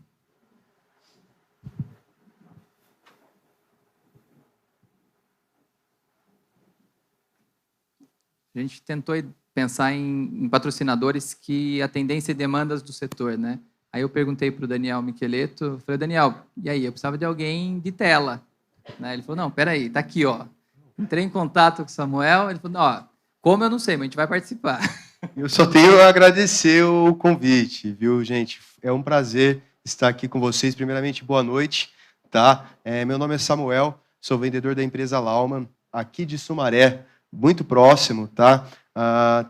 B: A gente tentou pensar em patrocinadores que atendessem demandas do setor, né? Aí eu perguntei para o Daniel Micheleto, falei, Daniel, e aí, eu precisava de alguém de tela. Né? Ele falou, não, peraí, tá aqui, ó. Entrei em contato com o Samuel, ele falou, ó, como eu não sei, mas a gente vai participar.
J: Eu só tenho a agradecer o convite, viu, gente? É um prazer estar aqui com vocês. Primeiramente, boa noite, tá? Meu nome é Samuel, sou vendedor da empresa Laumann, aqui de Sumaré, muito próximo, tá?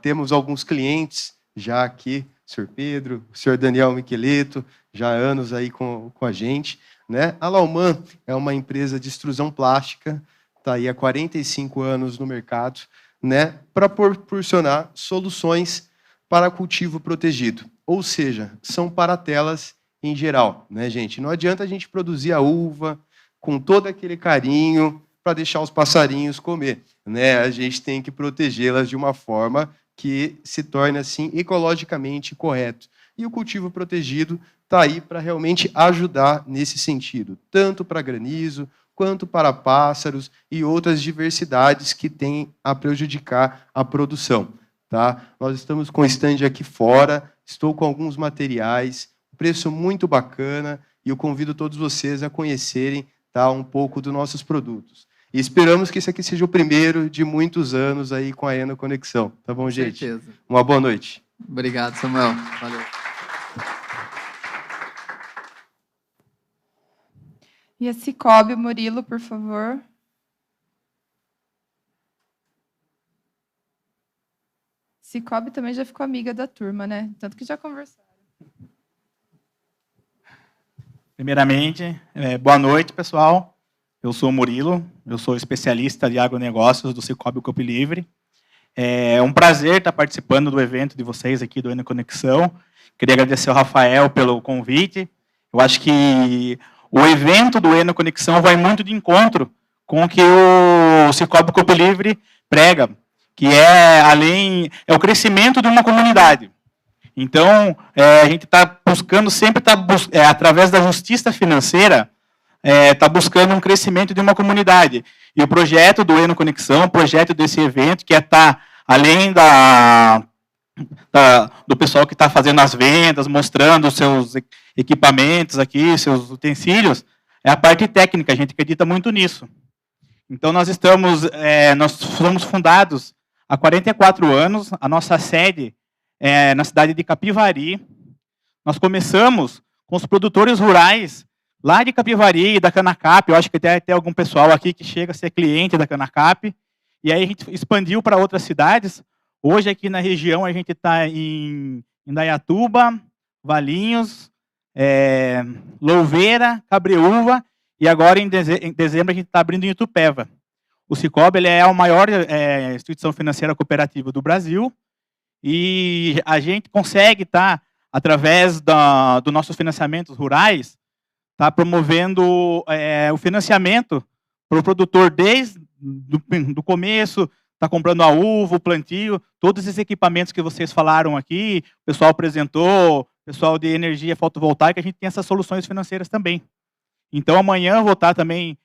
J: Temos alguns clientes já aqui, o senhor Pedro, o senhor Daniel Micheleto, já há anos aí com a gente, né? A Laumann é uma empresa de extrusão plástica, está aí há 45 anos no mercado, né, para proporcionar soluções para cultivo protegido. Ou seja, são para telas em geral, né, gente? Não adianta a gente produzir a uva com todo aquele carinho para deixar os passarinhos comer, né? A gente tem que protegê-las de uma forma que se torne assim ecologicamente correto. E o cultivo protegido está aí para realmente ajudar nesse sentido, tanto para granizo, quanto para pássaros e outras diversidades que têm a prejudicar a produção. Tá? Nós estamos com o stand aqui fora, estou com alguns materiais, preço muito bacana, e eu convido todos vocês a conhecerem, tá, um pouco dos nossos produtos. E esperamos que esse aqui seja o primeiro de muitos anos aí com a Eno Conexão. Tá bom, gente?
B: Com certeza.
J: Uma boa noite.
B: Obrigado, Samuel. Valeu.
A: E a Cicobi, Murilo, por favor. Cicobi também já ficou amiga da turma, né? Tanto que já conversaram.
K: Primeiramente, boa noite, pessoal. Eu sou o Murilo, eu sou especialista de agronegócios do Cicobi Copo Livre. É um prazer estar participando do evento de vocês aqui do Eno Conexão. Queria agradecer ao Rafael pelo convite. Eu acho que o evento do Eno Conexão vai muito de encontro com o que o Cicobi Copo Livre prega, que é o crescimento de uma comunidade. Então, a gente está buscando sempre, através da justiça financeira, está buscando um crescimento de uma comunidade. E o projeto do Eno Conexão, o projeto desse evento, que além do pessoal que está fazendo as vendas, mostrando os seus equipamentos aqui, seus utensílios, é a parte técnica, a gente acredita muito nisso. Então, nós somos fundados há 44 anos, a nossa sede é na cidade de Capivari. Nós começamos com os produtores rurais, lá de Capivari, da Canacap, eu acho que tem algum pessoal aqui que chega a ser cliente da Canacap, e aí a gente expandiu para outras cidades. Hoje, aqui na região, a gente está em Indaiatuba, Valinhos, Louveira, Cabreúva, e agora, em dezembro, a gente está abrindo em Itupeva. O Cicobi ele é a maior instituição financeira cooperativa do Brasil, e a gente consegue através dos nossos financiamentos rurais, promovendo o financiamento para o produtor desde do começo, está comprando a uva, o plantio, todos esses equipamentos que vocês falaram aqui, o pessoal apresentou, o pessoal de energia fotovoltaica, a gente tem essas soluções financeiras também. Então, amanhã eu vou estar também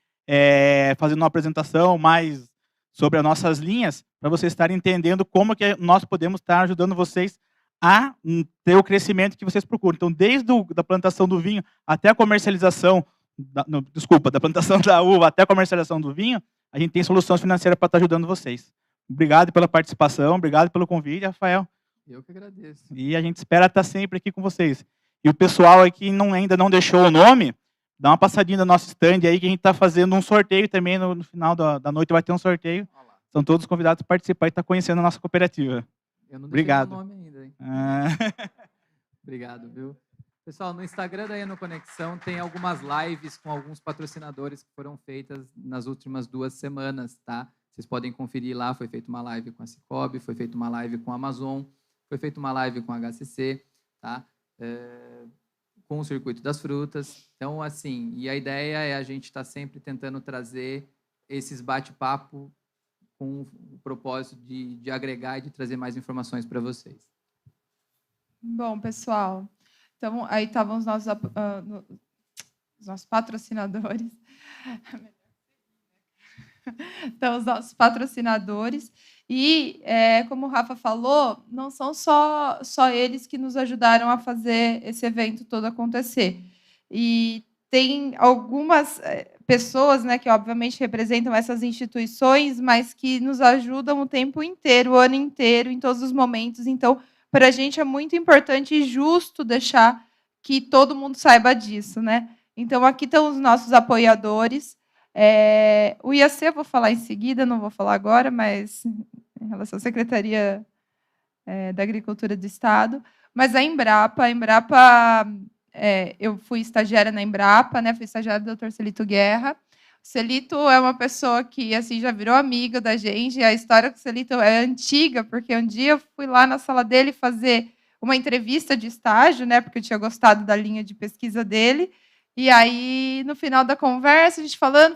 K: fazendo uma apresentação mais sobre as nossas linhas, para vocês estarem entendendo como que nós podemos estar ajudando vocês a ter o crescimento que vocês procuram. Então, desde a plantação do vinho até a comercialização, da plantação da uva até a comercialização do vinho, a gente tem soluções financeiras para estar ajudando vocês. Obrigado pela participação, obrigado pelo convite, Rafael.
B: Eu que agradeço.
K: E a gente espera estar sempre aqui com vocês. E o pessoal aqui ainda não deixou o nome, dá uma passadinha no nosso stand aí, que a gente está fazendo um sorteio também, no final da noite vai ter um sorteio. São todos convidados a participar e estar conhecendo a nossa cooperativa.
B: Eu não
K: Obrigado.
B: O nome ainda, hein? Obrigado, viu? Pessoal, no Instagram da Eno Conexão tem algumas lives com alguns patrocinadores que foram feitas nas últimas 2 semanas, tá? Vocês podem conferir lá, foi feita uma live com a Cicobi, foi feita uma live com a Amazon, foi feita uma live com a HCC, tá? com o Circuito das Frutas. Então, assim, e a ideia é a gente estar sempre tentando trazer esses bate-papo com o propósito de agregar e de trazer mais informações para vocês.
A: Bom, pessoal, então aí estavam os nossos patrocinadores. Então, os nossos patrocinadores. E, como o Rafa falou, não são só eles que nos ajudaram a fazer esse evento todo acontecer. E tem algumas pessoas, né, que obviamente representam essas instituições, mas que nos ajudam o tempo inteiro, o ano inteiro, em todos os momentos. Então, para a gente é muito importante e justo deixar que todo mundo saiba disso, né? Então, aqui estão os nossos apoiadores. O IAC eu vou falar em seguida, não vou falar agora, mas em relação à Secretaria da Agricultura do Estado. Mas a Embrapa, eu fui estagiária na Embrapa, né? Fui estagiária do Dr. Celito Guerra. O Celito é uma pessoa que assim já virou amiga da gente. A história com o Celito é antiga, porque um dia eu fui lá na sala dele fazer uma entrevista de estágio, né? Porque eu tinha gostado da linha de pesquisa dele. E aí, no final da conversa, a gente falando,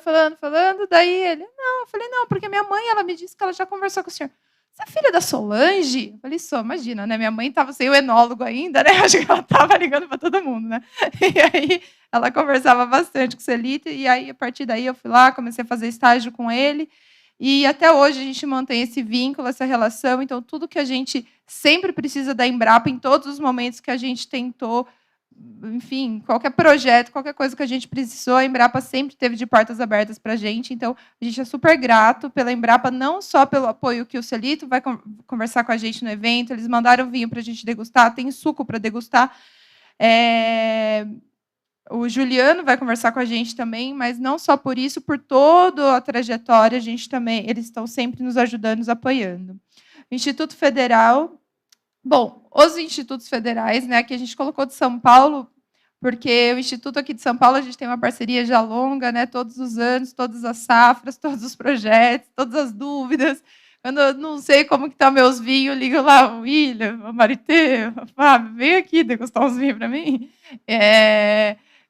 A: daí ele, eu falei, não, porque minha mãe, ela me disse que ela já conversou com o senhor. Você é filha da Solange? Eu falei, sou, imagina, né? Minha mãe estava sem o enólogo ainda, né? Acho que ela estava ligando para todo mundo, né? E aí, ela conversava bastante com o Celito, e aí, a partir daí, eu fui lá, comecei a fazer estágio com ele, e até hoje a gente mantém esse vínculo, essa relação, então, tudo que a gente sempre precisa da Embrapa, em todos os momentos que a gente tentou, enfim, qualquer projeto, qualquer coisa que a gente precisou, a Embrapa sempre teve de portas abertas para a gente. Então, a gente é super grato pela Embrapa, não só pelo apoio que o Celito vai conversar com a gente no evento, eles mandaram vinho para a gente degustar, tem suco para degustar. O Juliano vai conversar com a gente também, mas não só por isso, por toda a trajetória, a gente também, eles estão sempre nos ajudando, nos apoiando. O Instituto Federal. Bom, os institutos federais, né, que a gente colocou de São Paulo, porque o Instituto aqui de São Paulo, a gente tem uma parceria já longa, né, todos os anos, todas as safras, todos os projetos, todas as dúvidas. Quando eu não sei como que estão meus vinhos, ligo lá, o William, o Marité, o Fábio, vem aqui degustar uns vinhos para mim.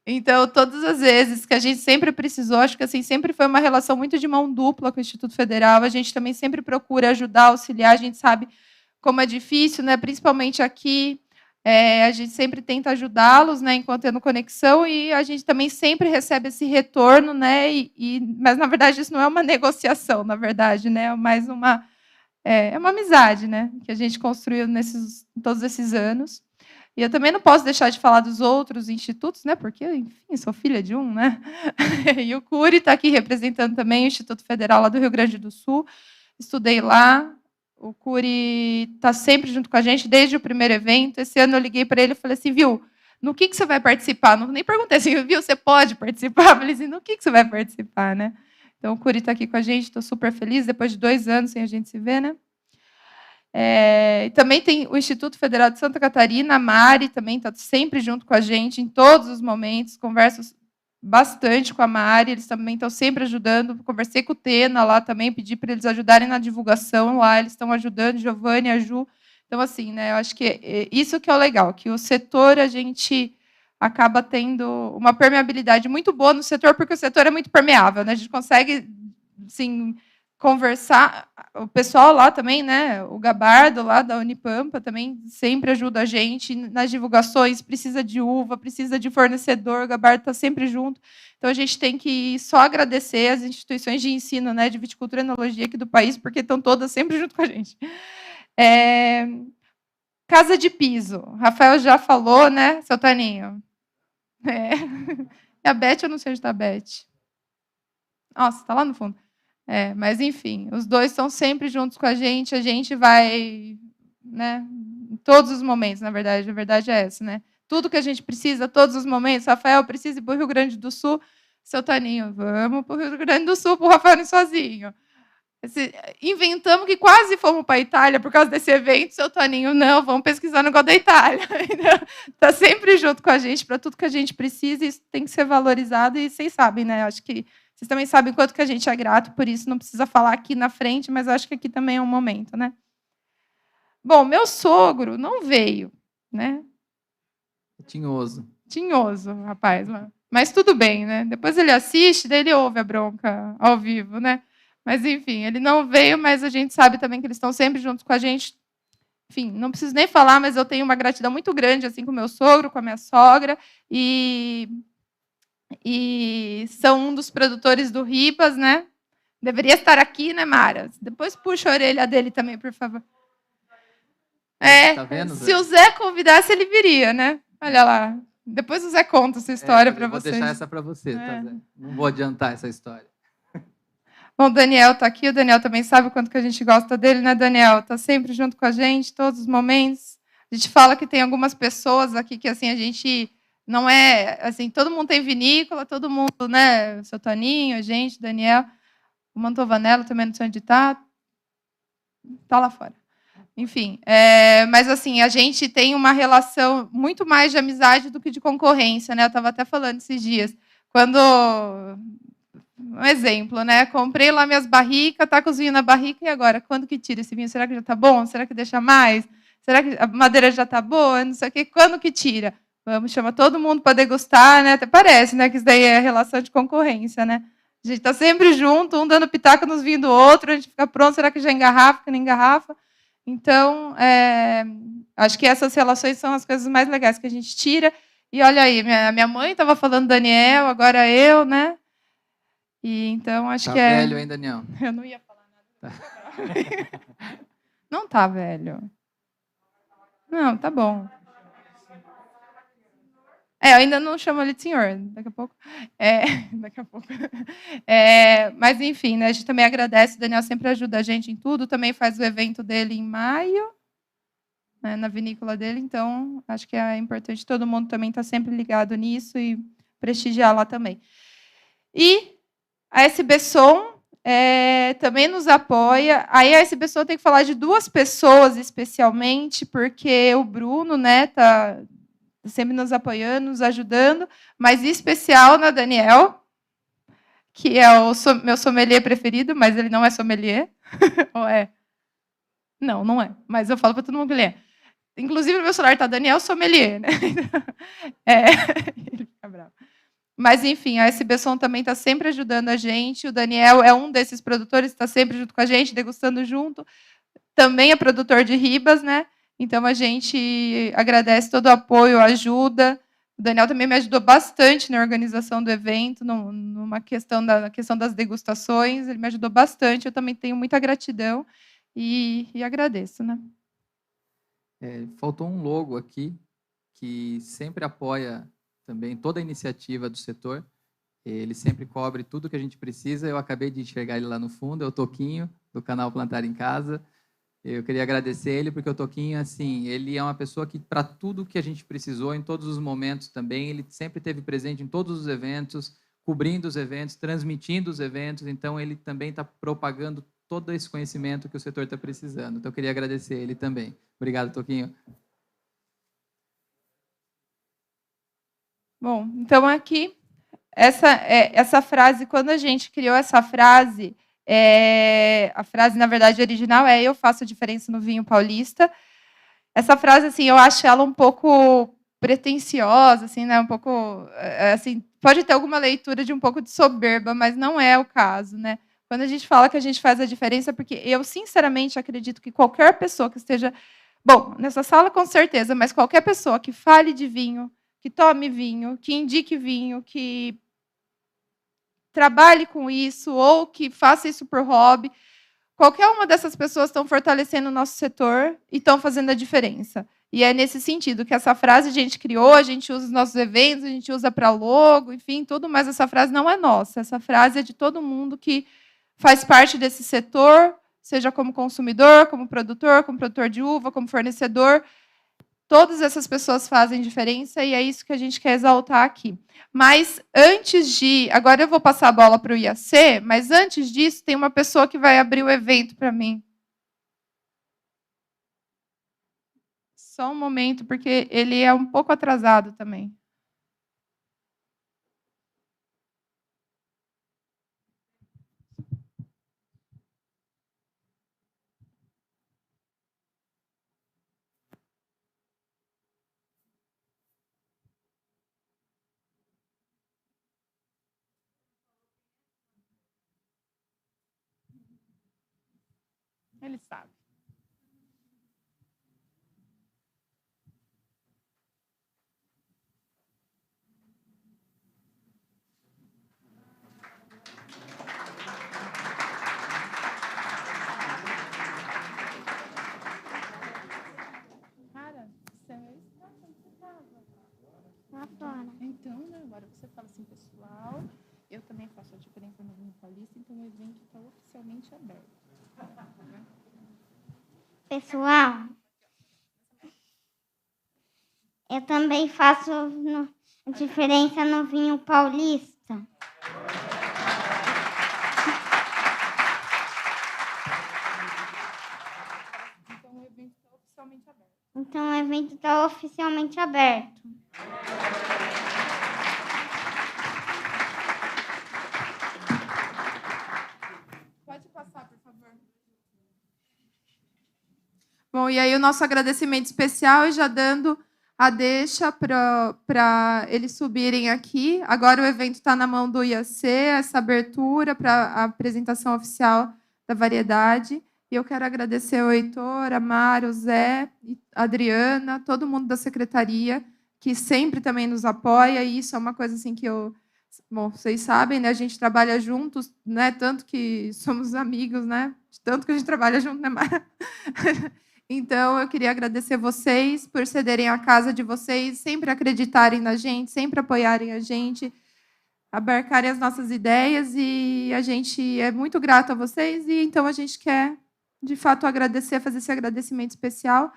A: Então, todas as vezes que a gente sempre precisou, acho que assim, sempre foi uma relação muito de mão dupla com o Instituto Federal, a gente também sempre procura ajudar, auxiliar, a gente sabe como é difícil, né? Principalmente aqui, a gente sempre tenta ajudá-los, né? Enquanto tendo conexão, e a gente também sempre recebe esse retorno, né? Mas na verdade isso não é uma negociação, na verdade, né? É mais uma amizade, né? Que a gente construiu todos esses anos. E eu também não posso deixar de falar dos outros institutos, né? Porque, enfim, sou filha de um, né? E o Cury está aqui representando também o Instituto Federal lá do Rio Grande do Sul. Estudei lá. O Cury está sempre junto com a gente, desde o primeiro evento. Esse ano eu liguei para ele e falei assim, viu, no que você vai participar? Não, nem perguntei assim, viu, você pode participar? Eu falei assim, no que você vai participar, né? Então, o Cury está aqui com a gente, estou super feliz, depois de 2 anos sem a gente se ver, né? E também tem o Instituto Federal de Santa Catarina, a Mari também está sempre junto com a gente, em todos os momentos, converso bastante com a Mari, eles também estão sempre ajudando. Conversei com o Tena lá também, pedi para eles ajudarem na divulgação lá, eles estão ajudando, Giovanni, a Ju. Então, assim, né, eu acho que isso que é o legal, que o setor, a gente acaba tendo uma permeabilidade muito boa no setor, porque o setor é muito permeável, né? A gente consegue, assim, conversar. O pessoal lá também, né? O Gabardo lá da Unipampa também sempre ajuda a gente nas divulgações. Precisa de uva, precisa de fornecedor. O Gabardo está sempre junto. Então a gente tem que só agradecer as instituições de ensino, né, de viticultura e enologia aqui do país, porque estão todas sempre junto com a gente. Casa de piso. Rafael já falou, né, seu Taninho? E a Beth, eu não sei onde está a Beth. Nossa, está lá no fundo. Mas, enfim, os dois estão sempre juntos com a gente vai, né, em todos os momentos, na verdade, a verdade é essa, né? Tudo que a gente precisa, todos os momentos. Rafael precisa ir para o Rio Grande do Sul, seu Taninho, vamos para o Rio Grande do Sul, para o Rafael ir sozinho. Inventamos que quase fomos para a Itália por causa desse evento, seu Taninho, não, vamos pesquisar no negócio da Itália. Está sempre junto com a gente para tudo que a gente precisa, e isso tem que ser valorizado, e vocês sabem, né? Acho que vocês também sabem quanto que a gente é grato por isso, não precisa falar aqui na frente, mas acho que aqui também é um momento, né? Bom, meu sogro não veio, né?
B: Tinhoso.
A: tinhoso, rapaz. Mas tudo bem, né? Depois ele assiste, daí ele ouve a bronca ao vivo, né? Mas, enfim, ele não veio, mas a gente sabe também que eles estão sempre juntos com a gente. Enfim, não preciso nem falar, mas eu tenho uma gratidão muito grande, assim, com o meu sogro, com a minha sogra, e são um dos produtores do Ribas, né? Deveria estar aqui, né, Mara? Depois puxa a orelha dele também, por favor.
B: Tá vendo,
A: se
B: Zé?
A: o Zé convidasse, ele viria, né? Olha lá. Depois o Zé conta essa história para vocês.
B: Vou deixar essa para você, tá, Zé? Não vou adiantar essa história.
A: Bom, o Daniel está aqui, o Daniel também sabe o quanto que a gente gosta dele, né, Daniel? Está sempre junto com a gente, todos os momentos. A gente fala que tem algumas pessoas aqui que, assim, a gente não é... Assim, todo mundo tem vinícola, todo mundo, né? O seu Toninho, a gente, o Daniel. O Mantovanello também não sei onde está. Está lá fora. Enfim, mas assim, a gente tem uma relação muito mais de amizade do que de concorrência, né? Eu estava até falando esses dias. Quando... Um exemplo, né? Comprei lá minhas barricas, tá com os vinhos na barrica, e agora? Quando que tira esse vinho? Será que já está bom? Será que deixa mais? Será que a madeira já está boa? Não sei o quê. Quando que tira? Vamos, chama todo mundo para degustar, né? Até parece, né? Que isso daí é relação de concorrência, né? A gente está sempre junto, um dando pitaco nos vinhos do outro, a gente fica pronto, será que já engarrafa, que não engarrafa? Então, acho que essas relações são as coisas mais legais que a gente tira. E olha aí, minha mãe estava falando Daniel, agora eu, né? E então acho
B: tá
A: que é.
B: Velho, hein, Daniel?
A: Eu não ia falar nada. Não tá velho. Não, tá bom. Eu ainda não chamo ele de senhor, daqui a pouco. Daqui a pouco. Mas, enfim, né, a gente também agradece, o Daniel sempre ajuda a gente em tudo, também faz o evento dele em maio, né, na vinícola dele, então acho que é importante todo mundo também estar sempre ligado nisso e prestigiar lá também. E a SB Som também nos apoia. Aí a SB Som tem que falar de duas pessoas especialmente, porque o Bruno, né, tá sempre nos apoiando, nos ajudando, mas em especial na Daniel, que é o meu sommelier preferido, mas ele não é sommelier. Ou é? Não, não é. Mas eu falo para todo mundo que ele é. Inclusive, no meu celular está Daniel Sommelier, né? Ele fica bravo. Mas, enfim, a SB Som também está sempre ajudando a gente. O Daniel é um desses produtores, está sempre junto com a gente, degustando junto. Também é produtor de Ribas, né? Então, a gente agradece todo o apoio, a ajuda. O Daniel também me ajudou bastante na organização do evento, numa na questão das degustações. Ele me ajudou bastante. Eu também tenho muita gratidão e agradeço, né?
B: Faltou um logo aqui, que sempre apoia também toda a iniciativa do setor. Ele sempre cobre tudo que a gente precisa. Eu acabei de enxergar ele lá no fundo, é o Toquinho, do canal Plantar em Casa. Eu queria agradecer ele, porque o Toquinho, assim, ele é uma pessoa que, para tudo que a gente precisou, em todos os momentos também, ele sempre esteve presente em todos os eventos, cobrindo os eventos, transmitindo os eventos, então ele também está propagando todo esse conhecimento que o setor está precisando. Então, eu queria agradecer ele também. Obrigado, Toquinho.
A: Bom, então aqui, essa frase, quando a gente criou essa frase, a frase, na verdade, original é "Eu faço a diferença no vinho paulista". Essa frase, assim, eu acho ela um pouco pretensiosa, assim, né? Um pouco, assim, pode ter alguma leitura de um pouco de soberba, mas não é o caso, né? Quando a gente fala que a gente faz a diferença, porque eu, sinceramente, acredito que qualquer pessoa que esteja... Bom, nessa sala, com certeza, mas qualquer pessoa que fale de vinho, que tome vinho, que indique vinho, que trabalhe com isso ou que faça isso por hobby, qualquer uma dessas pessoas estão fortalecendo o nosso setor e estão fazendo a diferença. E é nesse sentido que essa frase a gente criou, a gente usa nos nossos eventos, a gente usa para logo, enfim, tudo, mas essa frase não é nossa. Essa frase é de todo mundo que faz parte desse setor, seja como consumidor, como produtor de uva, como fornecedor. Todas essas pessoas fazem diferença e é isso que a gente quer exaltar aqui. Mas antes de... Agora eu vou passar a bola para o IAC, mas antes disso tem uma pessoa que vai abrir o evento para mim. Só um momento, porque ele é um pouco atrasado também. Ele sabe. Cara, você estava onde você estava?
L: Lá fora.
A: Então, né, agora você fala assim, pessoal, eu também faço a diferença no Vinho Paulista, então o evento está oficialmente aberto.
L: Pessoal, eu também faço diferença no Vinho Paulista.
A: Então o evento está oficialmente aberto.
L: Então o evento está oficialmente aberto.
A: Pode passar, por favor. Bom, e aí o nosso agradecimento especial e já dando a deixa para eles subirem aqui. Agora o evento está na mão do IAC, essa abertura para a apresentação oficial da variedade. E eu quero agradecer ao Heitor, a Mara, o Zé, a Adriana, todo mundo da secretaria, que sempre também nos apoia. E isso é uma coisa assim que eu... Bom, vocês sabem, né? A gente trabalha juntos, né? Tanto que somos amigos, né? Tanto que a gente trabalha junto, né, Mara? Então, eu queria agradecer vocês por cederem a casa de vocês, sempre acreditarem na gente, sempre apoiarem a gente, abarcarem as nossas ideias, e a gente é muito grato a vocês, e então a gente quer, de fato, agradecer, fazer esse agradecimento especial.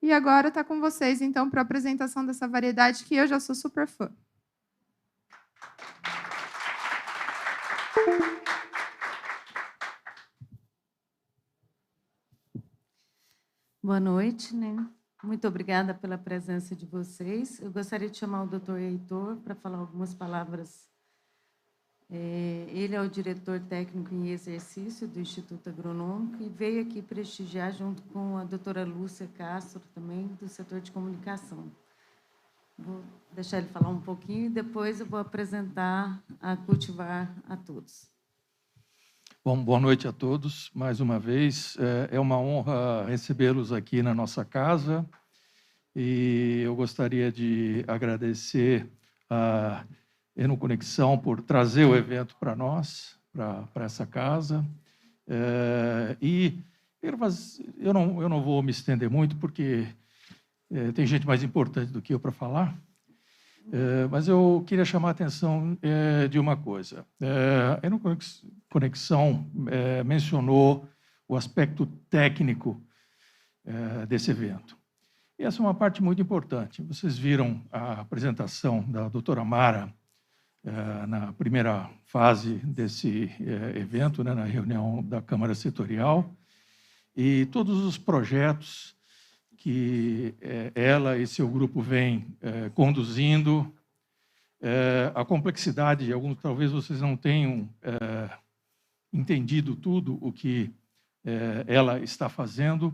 A: E agora está com vocês, então, para a apresentação dessa variedade, que eu já sou super fã.
M: Boa noite, né? Muito obrigada pela presença de vocês. Eu gostaria de chamar o doutor Heitor para falar algumas palavras. Ele é o diretor técnico em exercício do Instituto Agronômico e veio aqui prestigiar junto com a doutora Lúcia Castro, também do setor de comunicação. Vou deixar ele falar um pouquinho e depois eu vou apresentar a Cultivar a todos.
N: Bom, boa noite a todos, mais uma vez. É uma honra recebê-los aqui na nossa casa e eu gostaria de agradecer a Enoconexão por trazer o evento para nós, para essa casa. E eu não vou me estender muito, porque tem gente mais importante do que eu para falar. Mas eu queria chamar a atenção de uma coisa. A Enoconexão mencionou o aspecto técnico desse evento. E essa é uma parte muito importante. Vocês viram a apresentação da doutora Mara na primeira fase desse evento, né, na reunião da Câmara Setorial, e todos os projetos que ela e seu grupo vêm conduzindo, a complexidade de alguns, talvez vocês não tenham entendido tudo o que ela está fazendo,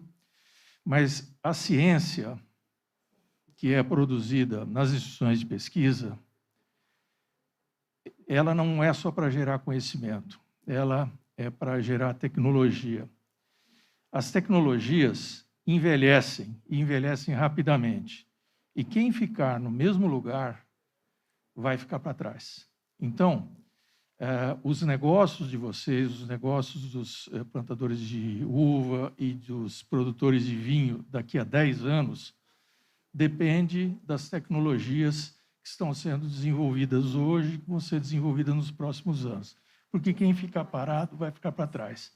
N: mas a ciência que é produzida nas instituições de pesquisa, ela não é só para gerar conhecimento, ela é para gerar tecnologia. As tecnologias envelhecem, e envelhecem rapidamente. E quem ficar no mesmo lugar vai ficar para trás. Então, os negócios de vocês, os negócios dos plantadores de uva e dos produtores de vinho daqui a 10 anos, depende das tecnologias que estão sendo desenvolvidas hoje e que vão ser desenvolvidas nos próximos anos. Porque quem ficar parado vai ficar para trás.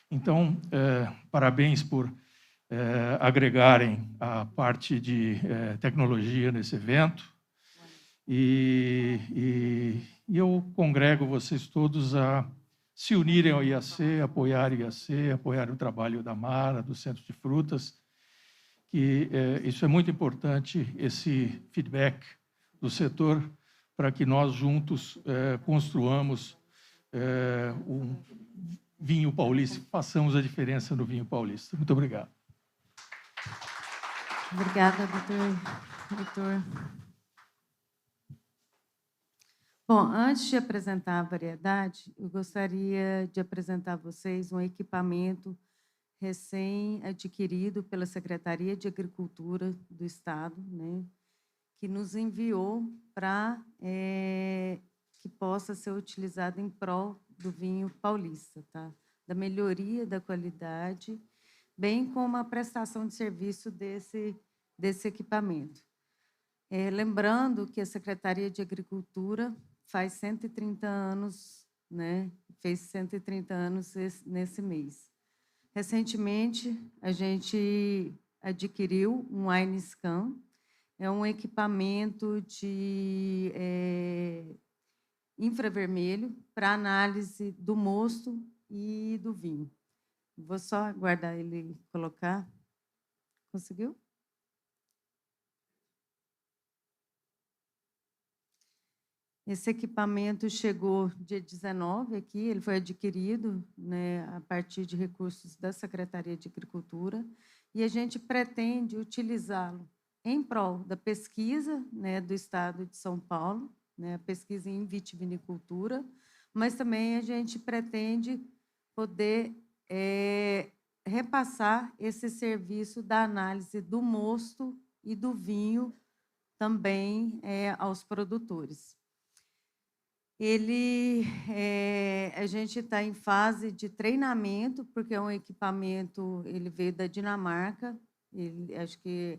N: Então, parabéns por agregarem a parte de tecnologia nesse evento. E eu congrego vocês todos a se unirem ao IAC, apoiar o IAC, apoiar o trabalho da Mara, do Centro de Frutas, que isso é muito importante, esse feedback do setor, para que nós juntos construamos um vinho paulista, façamos a diferença no vinho paulista. Muito obrigado.
M: Obrigada, doutor. Bom, antes de apresentar a variedade, eu gostaria de apresentar a vocês um equipamento recém-adquirido pela Secretaria de Agricultura do Estado, né, que nos enviou para que possa ser utilizado em prol do vinho paulista, tá? Da melhoria da qualidade, bem como a prestação de serviço desse equipamento. Lembrando que a Secretaria de Agricultura faz 130 anos, né? Fez 130 anos nesse mês. Recentemente, a gente adquiriu um WineScan, é um equipamento de infravermelho para análise do mosto e do vinho. Vou só aguardar ele colocar. Conseguiu? Esse equipamento chegou dia 19 aqui, ele foi adquirido, né, a partir de recursos da Secretaria de Agricultura, e a gente pretende utilizá-lo em prol da pesquisa, né, do Estado de São Paulo, né, a pesquisa em vitivinicultura, mas também a gente pretende poder repassar esse serviço da análise do mosto e do vinho também aos produtores. A gente está em fase de treinamento, porque é um equipamento, ele veio da Dinamarca, acho que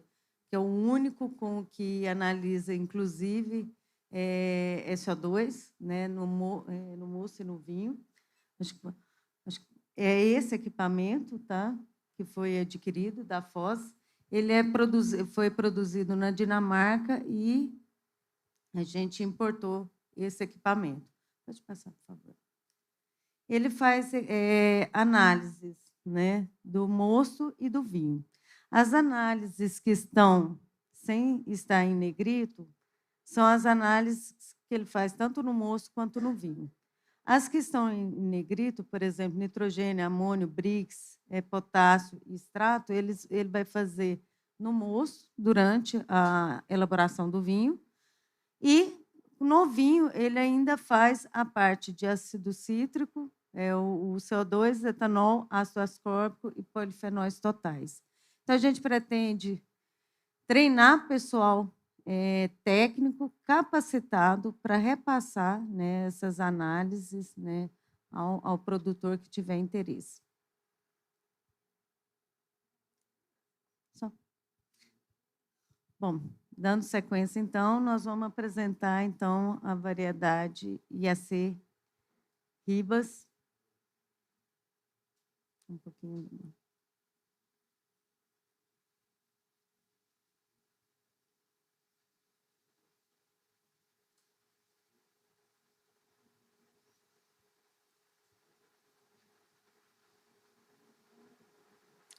M: é o único com que analisa, inclusive, SO2, né, no mosto e no vinho. Acho que é esse equipamento, tá, que foi adquirido da Foz. Ele foi produzido na Dinamarca e a gente importou esse equipamento. Pode passar, por favor. Ele faz análises, né, do mosto e do vinho. As análises que estão sem estar em negrito são as análises que ele faz tanto no mosto quanto no vinho. As que estão em negrito, por exemplo, nitrogênio, amônio, Brix, potássio e extrato, ele vai fazer no mosto durante a elaboração do vinho, e no vinho ele ainda faz a parte de ácido cítrico, o CO2, etanol, ácido ascórbico e polifenóis totais. Então, a gente pretende treinar pessoal técnico capacitado para repassar, né, essas análises, né, ao produtor que tiver interesse. Bom, dando sequência, então, nós vamos apresentar, então, a variedade IAC Ribas. Um pouquinho.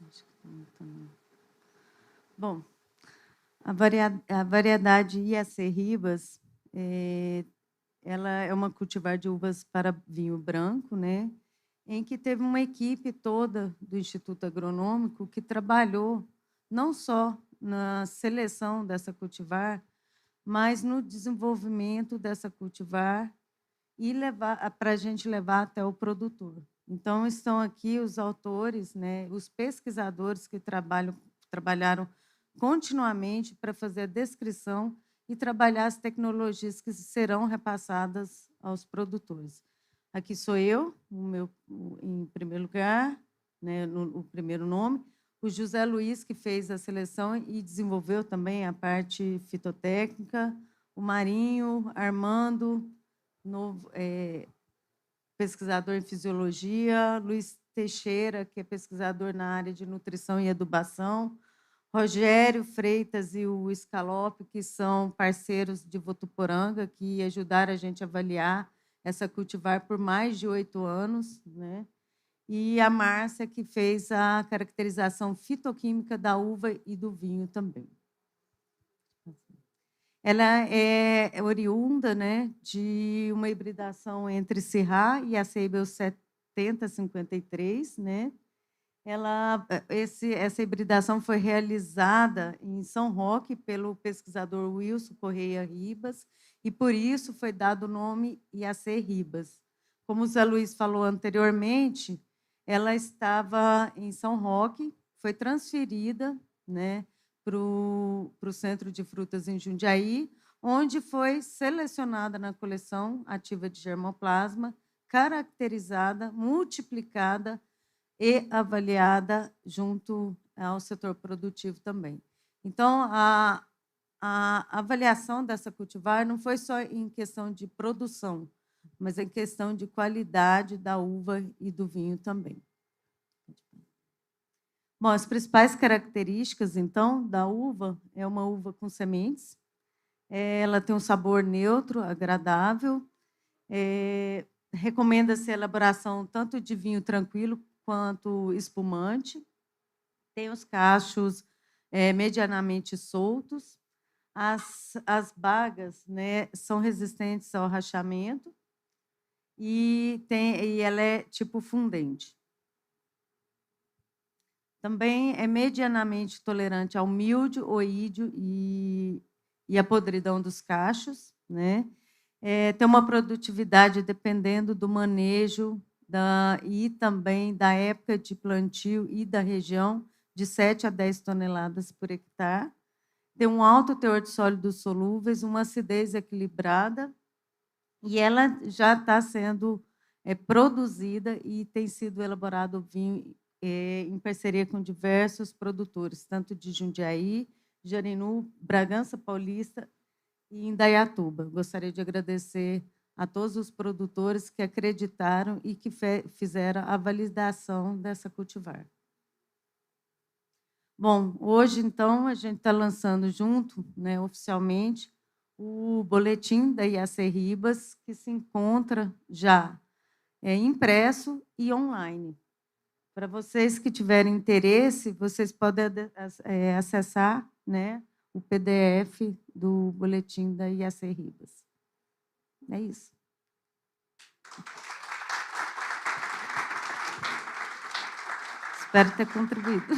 M: Acho que não. Bom, a variedade IAC Ribas, ela é uma cultivar de uvas para vinho branco, né, em que teve uma equipe toda do Instituto Agronômico que trabalhou não só na seleção dessa cultivar, mas no desenvolvimento dessa cultivar e para a gente levar até o produtor. Então, estão aqui os autores, né, os pesquisadores que trabalharam continuamente para fazer a descrição e trabalhar as tecnologias que serão repassadas aos produtores. Aqui sou eu, em primeiro lugar, né, o primeiro nome, o José Luiz, que fez a seleção e desenvolveu também a parte fitotécnica, o Marinho, Armando, pesquisador em fisiologia, Luiz Teixeira, que é pesquisador na área de nutrição e adubação, Rogério Freitas e o Scalope, que são parceiros de Votuporanga, que ajudaram a gente a avaliar essa cultivar por mais de 8 anos, né? E a Márcia, que fez a caracterização fitoquímica da uva e do vinho também. Ela é oriunda, né, de uma hibridação entre Syrah e a Seibel 7053, né? Essa hibridação foi realizada em São Roque pelo pesquisador Wilson Correia Ribas, e por isso foi dado o nome IAC Ribas. Como o Zé Luiz falou anteriormente, ela estava em São Roque, foi transferida, né, para o Centro de Frutas em Jundiaí, onde foi selecionada na coleção ativa de germoplasma, caracterizada, multiplicada e avaliada junto ao setor produtivo também. Então, a avaliação dessa cultivar não foi só em questão de produção, mas em questão de qualidade da uva e do vinho também. Bom, as principais características, então, da uva é uma uva com sementes. Ela tem um sabor neutro, agradável. Recomenda-se a elaboração tanto de vinho tranquilo quanto espumante. Tem os cachos medianamente soltos. As bagas, né, são resistentes ao rachamento e ela é tipo fundente. Também é medianamente tolerante ao míldio, oídio e a podridão dos cachos, né? Tem uma produtividade dependendo do manejo e também da época de plantio e da região, de 7 a 10 toneladas por hectare. Tem um alto teor de sólidos solúveis, uma acidez equilibrada, e ela já está sendo produzida e tem sido elaborado o vinho em parceria com diversos produtores, tanto de Jundiaí, Jarinu, Bragança Paulista e Indaiatuba. Gostaria de agradecer a todos os produtores que acreditaram e que fizeram a validação dessa cultivar. Bom, hoje, então, a gente está lançando junto, né, oficialmente, o boletim da IAC Ribas, que se encontra já impresso e online. Para vocês que tiverem interesse, vocês podem acessar, né, o PDF do boletim da IAC Ribas. É isso. Espero ter contribuído.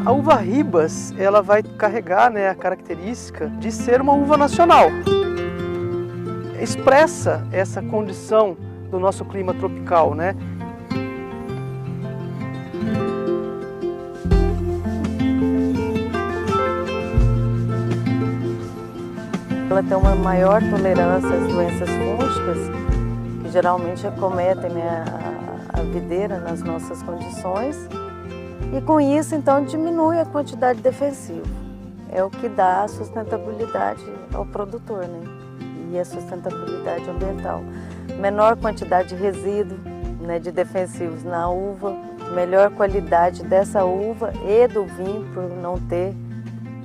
O: A uva Ribas, ela vai carregar, né, a característica de ser uma uva nacional. Expressa essa condição do nosso clima tropical, né?
P: Ela tem uma maior tolerância às doenças fúngicas, que geralmente acometem, né, a videira nas nossas condições. E com isso, então, diminui a quantidade de defensivo. É o que dá a sustentabilidade ao produtor, né? E a sustentabilidade ambiental. Menor quantidade de resíduo, né, de defensivos na uva, melhor qualidade dessa uva e do vinho, por não ter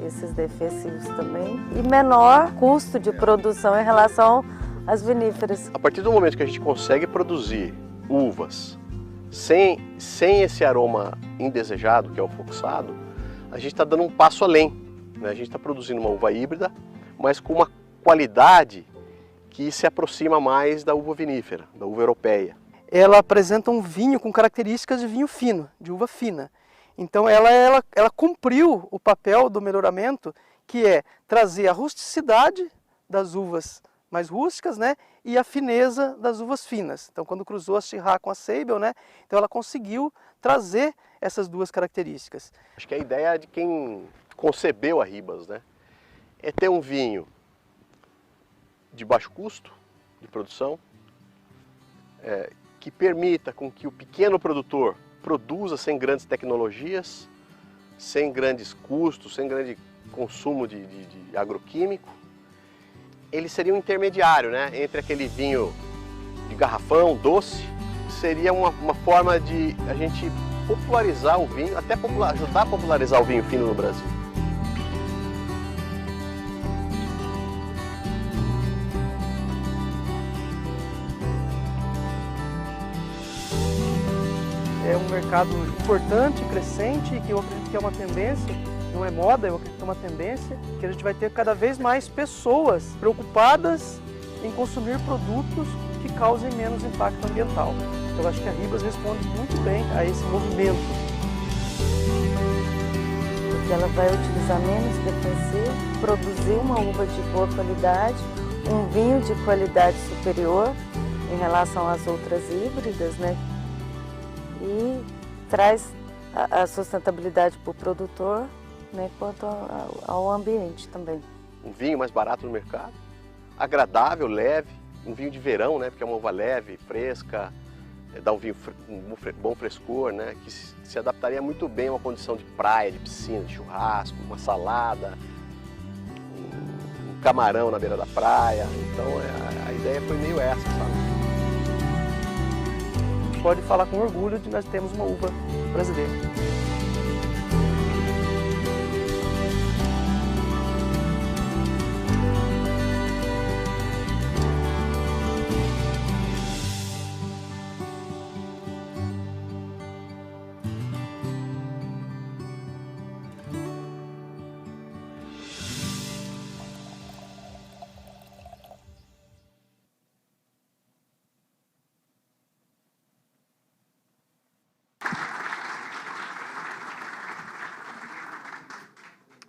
P: esses defensivos também. E menor custo de produção em relação às viníferas.
Q: A partir do momento que a gente consegue produzir uvas sem esse aroma indesejado, que é o foxado, a gente está dando um passo além, né? A gente está produzindo uma uva híbrida, mas com uma qualidade que se aproxima mais da uva vinífera, da uva europeia.
O: Ela apresenta um vinho com características de vinho fino, de uva fina. Então ela cumpriu o papel do melhoramento, que é trazer a rusticidade das uvas mais rústicas, né, e a fineza das uvas finas. Então, quando cruzou a Syrah com a Sable, né, então ela conseguiu trazer essas duas características.
Q: Acho que a ideia de quem concebeu a Ribas, né, é ter um vinho de baixo custo, de produção, que permita com que o pequeno produtor produza sem grandes tecnologias, sem grandes custos, sem grande consumo de agroquímico. Ele seria um intermediário, né, entre aquele vinho de garrafão, doce, seria uma forma de a gente popularizar o vinho, até ajudar a popularizar o vinho fino no Brasil.
O: É um mercado importante, crescente, que eu acredito que é uma tendência, não é moda, eu acredito que é uma tendência, que a gente vai ter cada vez mais pessoas preocupadas em consumir produtos que causem menos impacto ambiental. Eu acho que a Ribas responde muito bem a esse movimento.
P: Porque ela vai utilizar menos DPC, produzir uma uva de boa qualidade, um vinho de qualidade superior em relação às outras híbridas, né? E traz a sustentabilidade para o produtor, né, quanto ao ambiente também.
Q: Um vinho mais barato no mercado, agradável, leve, um vinho de verão, né, porque é uma uva leve, fresca, dá um vinho um bom frescor, né, que se adaptaria muito bem a uma condição de praia, de piscina, de churrasco, uma salada, um camarão na beira da praia. Então a ideia foi meio essa, sabe?
O: Pode falar com orgulho de nós temos uma uva brasileira.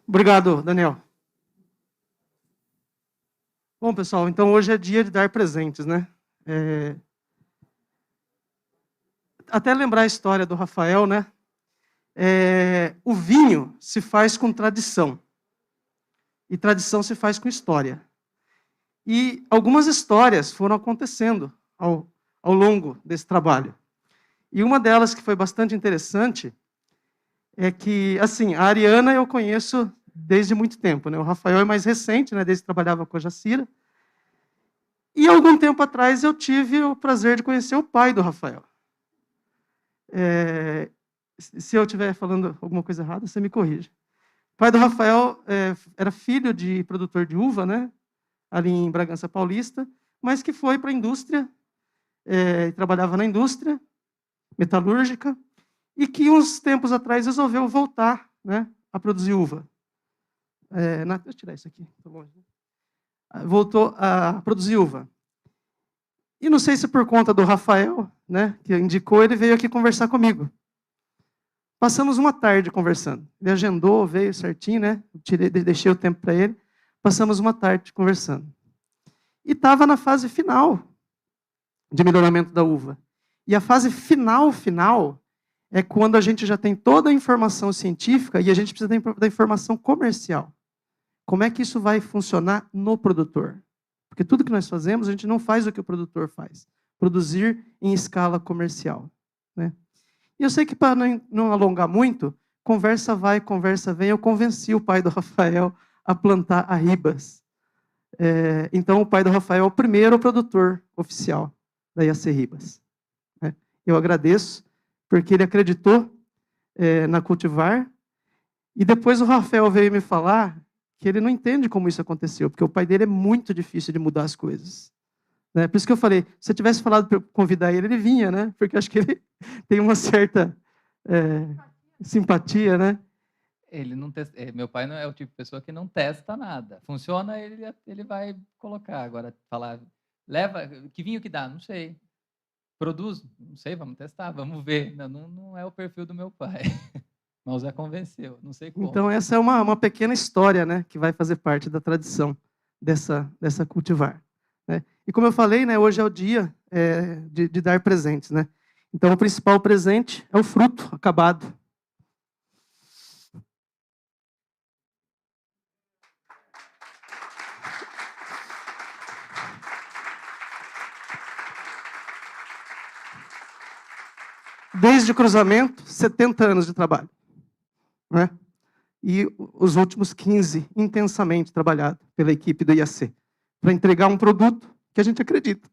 O: Obrigado, Daniel. Bom, pessoal, então hoje é dia de dar presentes, né? Até lembrar a história do Rafael, né? O vinho se faz com tradição. E tradição se faz com história. E algumas histórias foram acontecendo ao longo desse trabalho. E uma delas que foi bastante interessante é que, assim, a Ariana eu conheço desde muito tempo, né? O Rafael é mais recente, né? Desde que trabalhava com a Jacira. E algum tempo atrás eu tive o prazer de conhecer o pai do Rafael. Se eu estiver falando alguma coisa errada, você me corrige. O pai do Rafael era filho de produtor de uva, né? Ali em Bragança Paulista, mas que foi para a indústria, trabalhava na indústria metalúrgica, e que uns tempos atrás resolveu voltar, né, a produzir uva. Deixa eu tirar isso aqui, tô longe. Voltou a produzir uva. E não sei se por conta do Rafael, né, que indicou, ele veio aqui conversar comigo. Passamos uma tarde conversando. Ele agendou, veio certinho, né? Deixei o tempo para ele. Passamos uma tarde conversando. E estava na fase final de melhoramento da uva. E a fase final é quando a gente já tem toda a informação científica e a gente precisa da informação comercial. Como é que isso vai funcionar no produtor? Porque tudo que nós fazemos, a gente não faz o que o produtor faz. Produzir em escala comercial, né? E eu sei que, para não alongar muito, conversa vai, conversa vem, eu convenci o pai do Rafael a plantar a Ribas. Então, o pai do Rafael é o primeiro produtor oficial da IAC Ribas. Eu agradeço, porque ele acreditou na cultivar. E depois o Rafael veio me falar que ele não entende como isso aconteceu, porque o pai dele é muito difícil de mudar as coisas. Né? Por isso que eu falei, se eu tivesse falado para convidar ele, ele vinha, né? Porque acho que ele tem uma certa simpatia, né?
B: Ele não testa, meu pai não é o tipo de pessoa que não testa nada. Funciona, ele vai colocar. Agora, falar, leva, que vinho que dá? Não sei. Produz? Não sei, vamos testar, vamos ver. Não é o perfil do meu pai. Mas o Zé convenceu, não sei como.
O: Então, essa é uma pequena história, né, que vai fazer parte da tradição dessa cultivar. Né? E como eu falei, né, hoje é o dia de dar presentes. Né? Então, o principal presente é o fruto acabado. desde o cruzamento, 70 anos de trabalho. Né? E os últimos 15 intensamente trabalhado pela equipe do IAC, para entregar um produto que a gente acredita.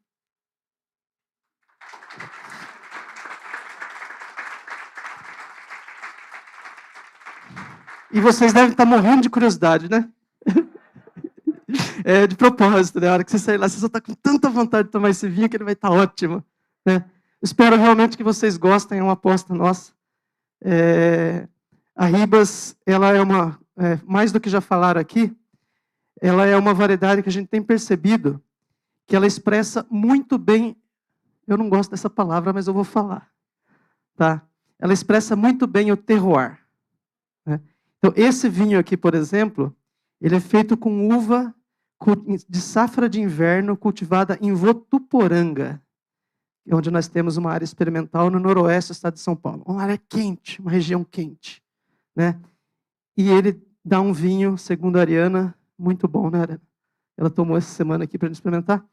O: E vocês devem estar morrendo de curiosidade, né? De propósito, né? A hora que você sair lá, você só está com tanta vontade de tomar esse vinho que ele vai estar ótimo. Né? Espero realmente que vocês gostem, é uma aposta nossa. A Ribas, ela é uma, mais do que já falaram aqui, ela é uma variedade que a gente tem percebido que ela expressa muito bem, eu não gosto dessa palavra, mas eu vou falar. Tá? Ela expressa muito bem o terroir. Né? Então, esse vinho aqui, por exemplo, ele é feito com uva de safra de inverno cultivada em Votuporanga, onde nós temos uma área experimental no noroeste do estado de São Paulo. Uma área quente, uma região quente. Né? E ele dá um vinho, segundo a Ariana, muito bom, né, Ariana? Ela tomou essa semana aqui para a gente experimentar.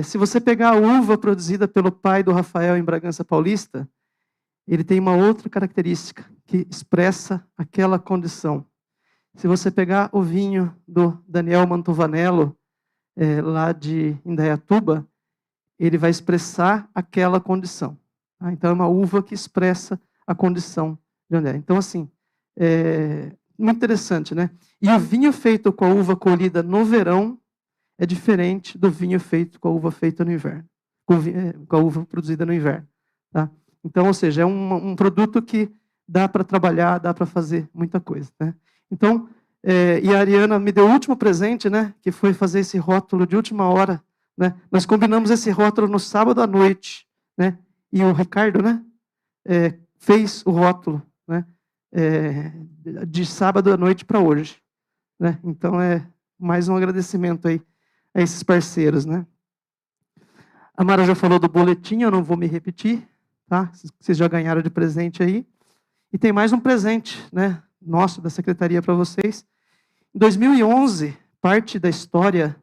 O: Se você pegar a uva produzida pelo pai do Rafael em Bragança Paulista, ele tem uma outra característica que expressa aquela condição. Se você pegar o vinho do Daniel Mantovanello, lá de Indaiatuba, ele vai expressar aquela condição. Tá? Então, é uma uva que expressa a condição de onde é. Então, assim, muito interessante, né? E o vinho feito com a uva colhida no verão é diferente do vinho feito com a uva feita no inverno, com a uva produzida no inverno. Tá? Então, ou seja, é um produto que dá para trabalhar, dá para fazer muita coisa. Né? Então, e a Ariana me deu o último presente, né, que foi fazer esse rótulo de última hora. Né? Nós combinamos esse rótulo no sábado à noite, né? E o Ricardo, né, fez o rótulo, né, de sábado à noite para hoje. Né? Então, mais um agradecimento aí a esses parceiros. Né? A Mara já falou do boletim, eu não vou me repetir. Tá? Vocês já ganharam de presente aí. E tem mais um presente, né, nosso, da Secretaria para vocês. Em 2011, parte da história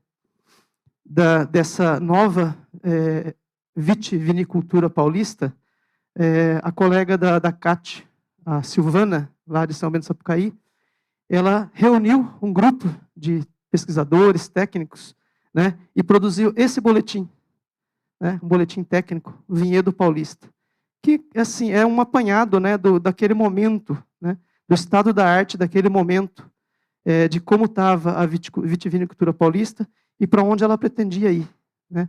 O: dessa nova vitivinicultura paulista, a colega da CAT, a Silvana, lá de São Bento do Sapucaí, ela reuniu um grupo de pesquisadores, técnicos, né, e produziu esse boletim, né, um boletim técnico, Vinhedo Paulista, que assim, é um apanhado, né, daquele momento, né, do estado da arte daquele momento, de como estava a vitivinicultura paulista e para onde ela pretendia ir. Né?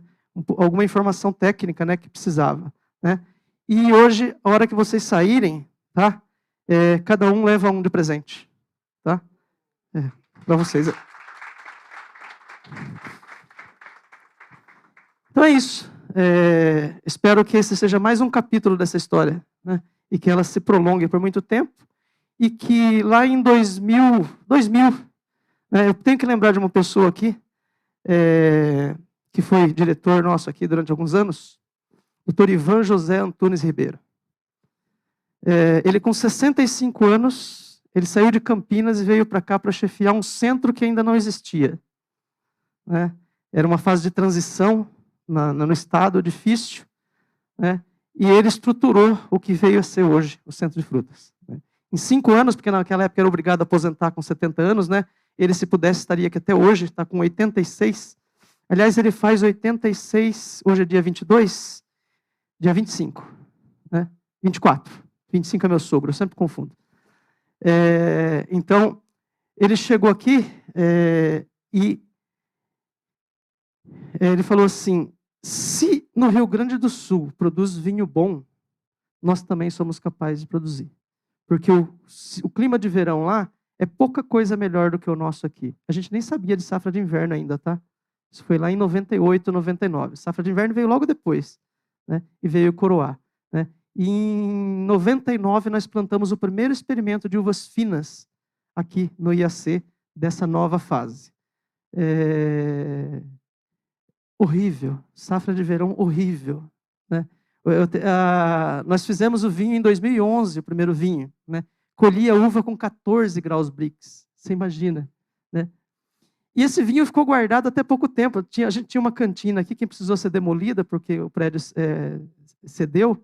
O: Alguma informação técnica, né, que precisava. Né? E hoje, a hora que vocês saírem, tá, cada um leva um de presente. Tá? Para vocês. Então é isso. Espero que esse seja mais um capítulo dessa história, né? E que ela se prolongue por muito tempo. E que lá em 2000, né, eu tenho que lembrar de uma pessoa aqui, que foi diretor nosso aqui durante alguns anos, Dr. Ivan José Antunes Ribeiro. Ele, com 65 anos, ele saiu de Campinas e veio para cá para chefiar um centro que ainda não existia. Né? Era uma fase de transição no estado, difícil, né? E ele estruturou o que veio a ser hoje o Centro de Frutas. Né? Em 5 anos, porque naquela época era obrigado a aposentar com 70 anos, né? Ele, se pudesse, estaria aqui até hoje, está com 86. Aliás, ele faz 86, hoje é dia 22, dia 25, né? 24. 25 é meu sogro, eu sempre confundo. Então, ele chegou aqui e ele falou assim: se no Rio Grande do Sul produz vinho bom, nós também somos capazes de produzir. Porque o clima de verão lá é pouca coisa melhor do que o nosso aqui. A gente nem sabia de safra de inverno ainda, tá? Isso foi lá em 98, 99. Safra de inverno veio logo depois, né? E veio coroar, né? E em 99 nós plantamos o primeiro experimento de uvas finas aqui no IAC dessa nova fase. Horrível, safra de verão horrível, né? Nós fizemos o vinho em 2011, o primeiro vinho, né? Colhi a uva com 14 graus Brix, você imagina, né? E esse vinho ficou guardado até pouco tempo. A gente tinha uma cantina aqui que precisou ser demolida porque o prédio cedeu.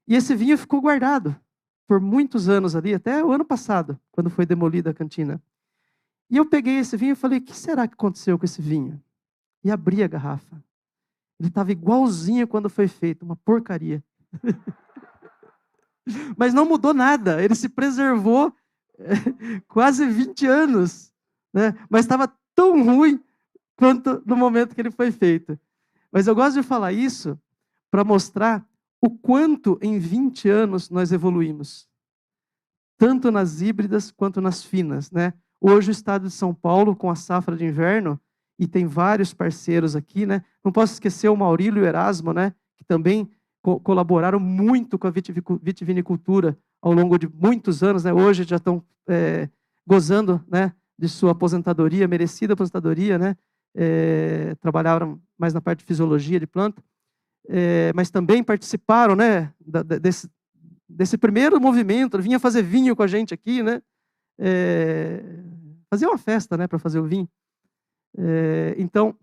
O: E esse vinho ficou guardado por muitos anos ali, até o ano passado, quando foi demolida a cantina. E eu peguei esse vinho e falei, o que será que aconteceu com esse vinho? E abri a garrafa. Ele estava igualzinho quando foi feito, uma porcaria. Mas não mudou nada, ele se preservou quase 20 anos, né? Mas estava tão ruim quanto no momento que ele foi feito. Mas eu gosto de falar isso para mostrar o quanto em 20 anos nós evoluímos, tanto nas híbridas quanto nas finas, né? Hoje o estado de São Paulo, com a safra de inverno, e tem vários parceiros aqui, né? Não posso esquecer o Maurílio e o Erasmo, né? Que também colaboraram muito com a vitivinicultura ao longo de muitos anos, né? Hoje já estão gozando, né, de sua aposentadoria, merecida aposentadoria, né? Trabalharam mais na parte de fisiologia de planta, mas também participaram, né, desse primeiro movimento. Vinha fazer vinho com a gente aqui, né? Fazer uma festa, né, para fazer o vinho. Então,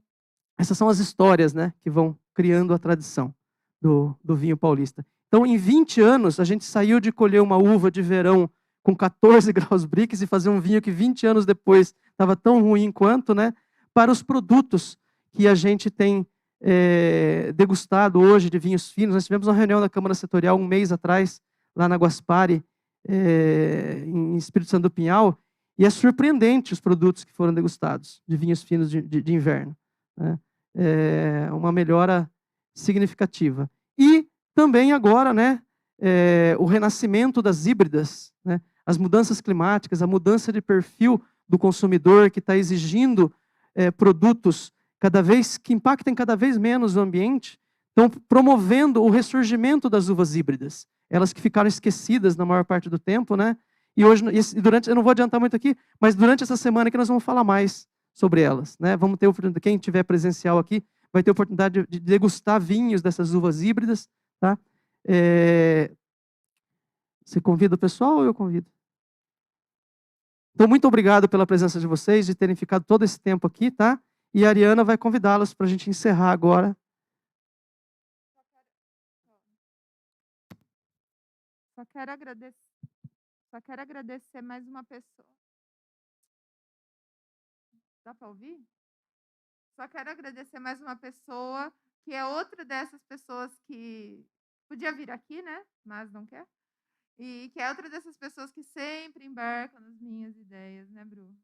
O: essas são as histórias, né, que vão criando a tradição do vinho paulista. Então, em 20 anos, a gente saiu de colher uma uva de verão com 14 graus Brix e fazer um vinho que 20 anos depois estava tão ruim quanto, né, para os produtos que a gente tem degustado hoje de vinhos finos. Nós tivemos uma reunião da Câmara Setorial um mês atrás, lá na Guaspari, em Espírito Santo do Pinhal, e é surpreendente os produtos que foram degustados de vinhos finos de inverno, né? Uma melhora significativa. E também agora, né, o renascimento das híbridas, né, as mudanças climáticas, a mudança de perfil do consumidor que está exigindo produtos que impactem cada vez menos o ambiente, estão promovendo o ressurgimento das uvas híbridas. Elas que ficaram esquecidas na maior parte do tempo, né? E hoje, eu não vou adiantar muito aqui, mas durante essa semana que nós vamos falar mais sobre elas, né? Vamos ter oportunidade, quem tiver presencial aqui, vai ter oportunidade de degustar vinhos dessas uvas híbridas, tá? Você convida o pessoal ou eu convido? Então, muito obrigado pela presença de vocês, de terem ficado todo esse tempo aqui, tá? E a Ariana vai convidá-los para a gente encerrar agora.
A: Só quero agradecer mais uma pessoa. Dá para ouvir? Só quero agradecer mais uma pessoa, que é outra dessas pessoas que podia vir aqui, né? Mas não quer. E que é outra dessas pessoas que sempre embarcam nas minhas ideias, né, Bruno?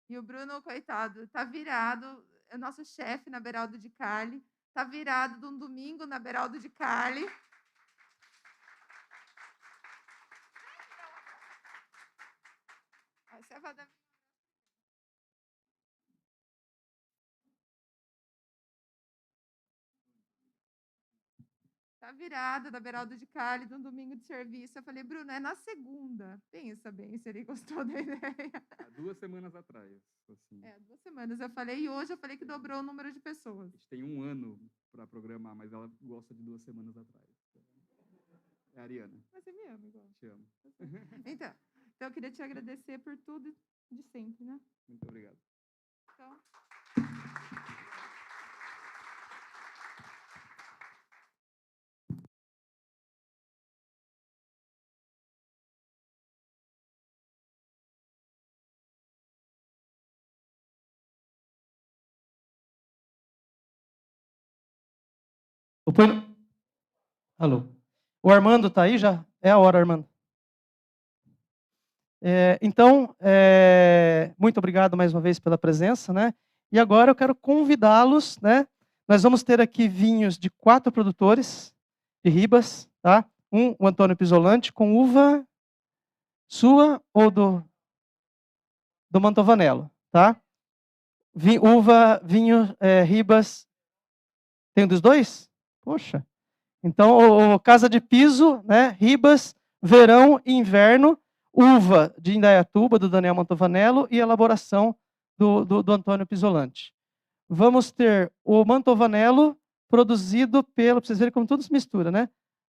A: E o Bruno, coitado, tá virado, é nosso chefe na Beraldo de Cali, tá virado de um domingo na Beraldo de Cali. Você vai dar... Tá virado da Beraldo de Cali, de um domingo de serviço. Eu falei, Bruno, é na segunda. Pensa bem se ele gostou da ideia.
R: Há 2 semanas atrás. Assim.
A: 2 semanas eu falei, e hoje eu falei que dobrou o número de pessoas.
R: A gente tem 1 ano para programar, mas ela gosta de 2 semanas atrás. É a Ariana.
A: Mas você me ama igual.
R: Te amo.
A: Então eu queria te agradecer por tudo de sempre, né?
R: Muito obrigado.
A: Então...
O: Alô. O Armando está aí já? É a hora, Armando. Então, muito obrigado mais uma vez pela presença, né? E agora eu quero convidá-los, né? Nós vamos ter aqui vinhos de 4 produtores de Ribas, tá? O Antônio Pisolante com uva sua ou do Mantovanello, tá? Vinho Ribas, tem um dos dois? Poxa. Então, Casa de Piso, né? Ribas, verão e inverno, uva de Indaiatuba, do Daniel Mantovanello, e elaboração do Antônio Pisolante. Vamos ter o Mantovanello produzido pelo... Para vocês verem como tudo se mistura, né?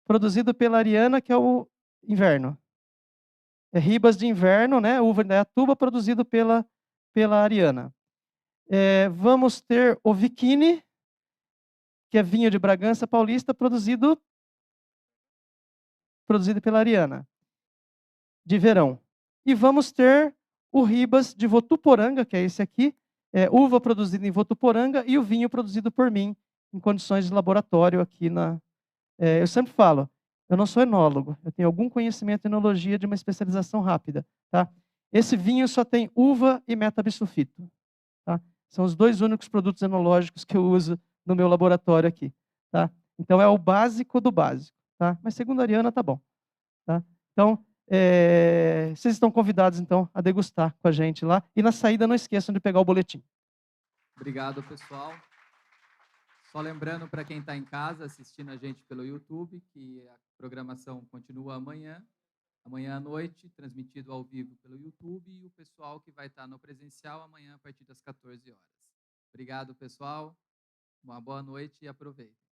O: Produzido pela Ariana, que é o inverno. Ribas de inverno, né? Uva de Indaiatuba, produzido pela Ariana. Vamos ter o Vicchini, que é vinho de Bragança Paulista, produzido produzido pela Ariana, de verão. E vamos ter o Ribas de Votuporanga, que é esse aqui, uva produzida em Votuporanga e o vinho produzido por mim, em condições de laboratório aqui na... eu sempre falo, eu não sou enólogo, eu tenho algum conhecimento em enologia de uma especialização rápida. Tá? Esse vinho só tem uva e metabisulfito. Tá? São os 2 únicos produtos enológicos que eu uso no meu laboratório aqui. Tá? Então, é o básico do básico. Tá? Mas, segundo a Ariana, tá bom. Tá? Então, vocês estão convidados, então, a degustar com a gente lá. E na saída, não esqueçam de pegar o boletim.
B: Obrigado, pessoal. Só lembrando para quem está em casa assistindo a gente pelo YouTube que a programação continua amanhã à noite, transmitido ao vivo pelo YouTube, e o pessoal que vai estar no presencial amanhã a partir das 14 horas. Obrigado, pessoal. Uma boa noite e aproveitem.